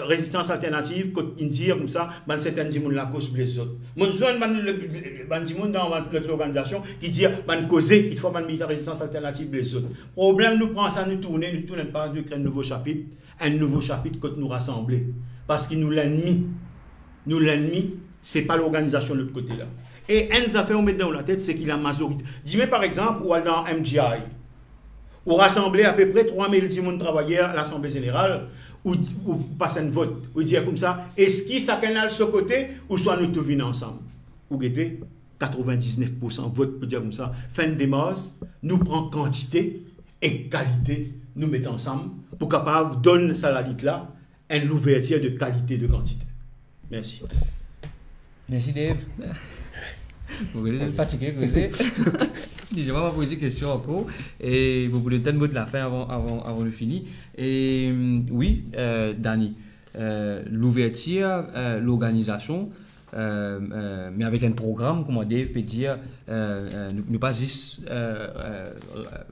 résistance alternative qui disent comme ça, certains du monde la cause blesse les autres. Je joins du monde dans l'autre organisation qui disent que causer qu'il faut la résistance alternative blesse les autres. Problème, nous prenons ça, nous tournons pas, nous créons un nouveau chapitre que nous rassembler. Parce que nous l'ennemi, c'est pas l'organisation de l'autre côté là. Et une affaire on met dans la tête, c'est qu'il a la majorité. Dis-moi par exemple, ou dans MGI, ou rassembler à peu près 3000 travailleurs à l'Assemblée Générale, ou passer un vote, ou dire comme ça, est-ce qu'il s'accane de ce côté, ou soit nous tous venons ensemble. Ou guettez, 99% vote, pour dire comme ça, fin de démarche, nous prenons quantité et qualité, nous mettons ensemble, pour capable donner ça la lutte là, une ouverture de qualité de quantité. Merci. Merci Dave. Vous voulez être fatigué, je vais pas poser une question encore. Et vous voulez peut-être mot de la fin avant de finir. Et oui, Dani, l'ouverture, l'organisation, mais avec un programme, comme Dave peut dire, ne pas juste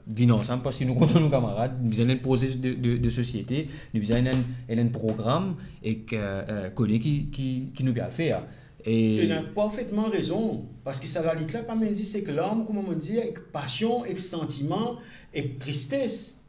venir ensemble parce que nous comptons nos camarades, nous avons un projet de société, nous avons un programme et qui nous vient le faire. Et tu as parfaitement raison, parce que ça va dire là, pas même dire c'est que l'homme, comme on dit, avec passion, avec sentiment, avec tristesse.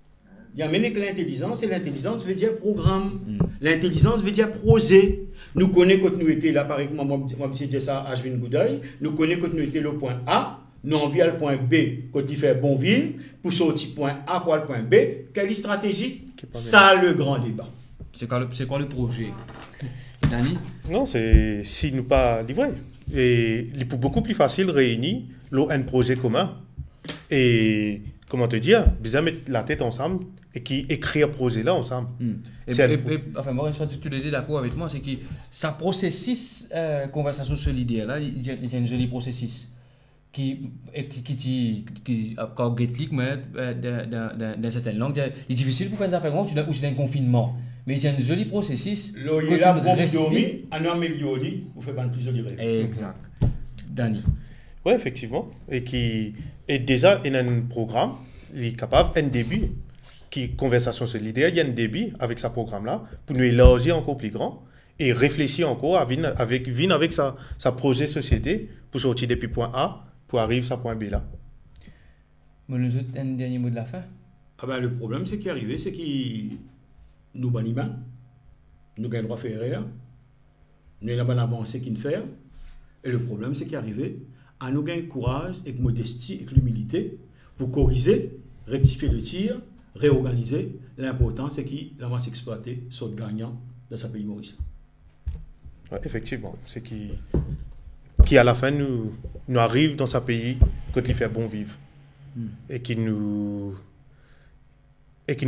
Il y a même que l'intelligence, et l'intelligence veut dire programme. L'intelligence veut dire projet. Nous connaissons quand nous étions là, par exemple, moi je dis ça à Ashwin Goudeuil, nous connaissons quand nous étions au point A, nous on vient au point B, quand il fait Bonville, pour sortir point A pour le point B, quelle stratégie? Ça, le grand débat. C'est quoi le projet? Dani? Non, c'est si nous pas livrés. Et il est beaucoup plus facile de réunir un projet commun. Et comment te dire, bien mettre la tête ensemble et qui écrire un projet là ensemble. Enfin, moi, je pense que tu es d'accord avec moi, c'est que ça processus conversation solidaire là, il y a un joli processus qui quand get mais dans certaines langues, il est difficile pour faire des affaires où tu as un confinement. Mais il y a un joli processus. Il y a un bon dormi, un amélioré, vous faites un plus joli rêve. Exact. Dani. Oui, effectivement. Et déjà, il y a un programme, il est capable, un début, qui conversation solidaire, il y a un début avec ce programme-là, pour nous élargir encore plus grand et réfléchir encore avec sa projet société pour sortir depuis point A pour arriver à point B là. Nous autres, un dernier mot de la fin. Le problème, c'est qui est arrivé, c'est qu'il nous baniment, nous gagnons droit faire erreur, nous avons avancé qu'il faire, et le problème c'est qu'arriver à nous gagner courage et modestie et l'humilité pour corriger, rectifier le tir, réorganiser. L'important c'est qu'il la masse exploitée soit gagnant dans ce pays Maurice. Ouais, effectivement, c'est qui à la fin nous arrive dans ce pays quand il fait bon vivre et qui nous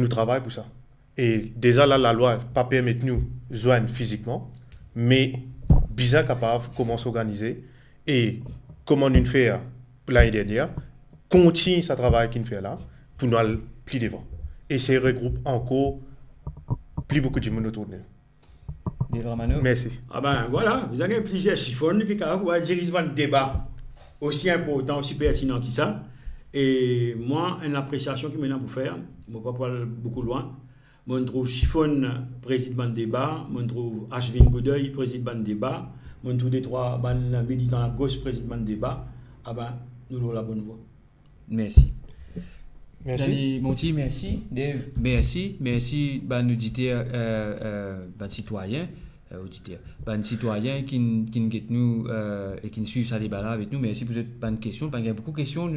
travaille pour ça. Et déjà là, la loi pas permet de nous joindre physiquement, mais bien capable comment s'organiser et comment nous faire l'année dernière, continue ce travail qu'il fait là pour nous aller plus devant. Et c'est regroupe encore plus beaucoup de monde autour de nous. Merci. Voilà, vous avez plusieurs chiffons qui dirigent un débat aussi important, aussi pertinent que ça. Et moi, une appréciation que maintenant pour faire, je ne vais pas aller beaucoup loin. Je trouve Chiffon, président de débat, je trouve Ashwin Goudeuil, président de débat, je trouve les trois militants à gauche, président de débat. Nous avons la bonne voie. Merci. Merci. Dani Monti, merci. Dave, merci. Merci, nous auditeurs, citoyens, citoyens qui nous et qui suivent ça débat là avec nous. Merci pour cette bonne question. Il y a beaucoup de questions.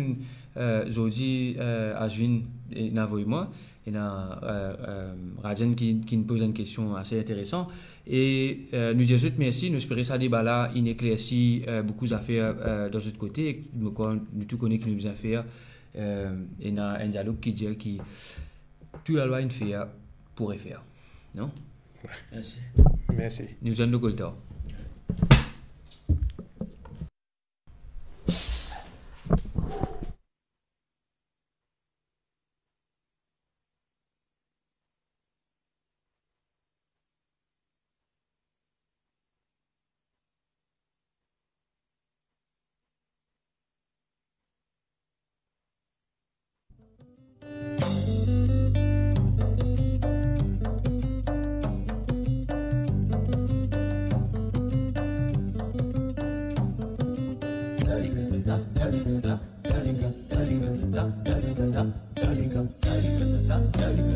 Aujourd'hui, Ashwin et Navo et moi. Il y a Rajan qui nous pose une question assez intéressante. Et nous disons merci, nous espérons que ça débat là, il éclaircit beaucoup d'affaires de l'autre côté. Nous tout connaissons qui nous a fait. Il y a un dialogue qui dit que toute la loi est faite pour faire. Non? Merci. Merci. Nous allons le temps. da da da da da da da da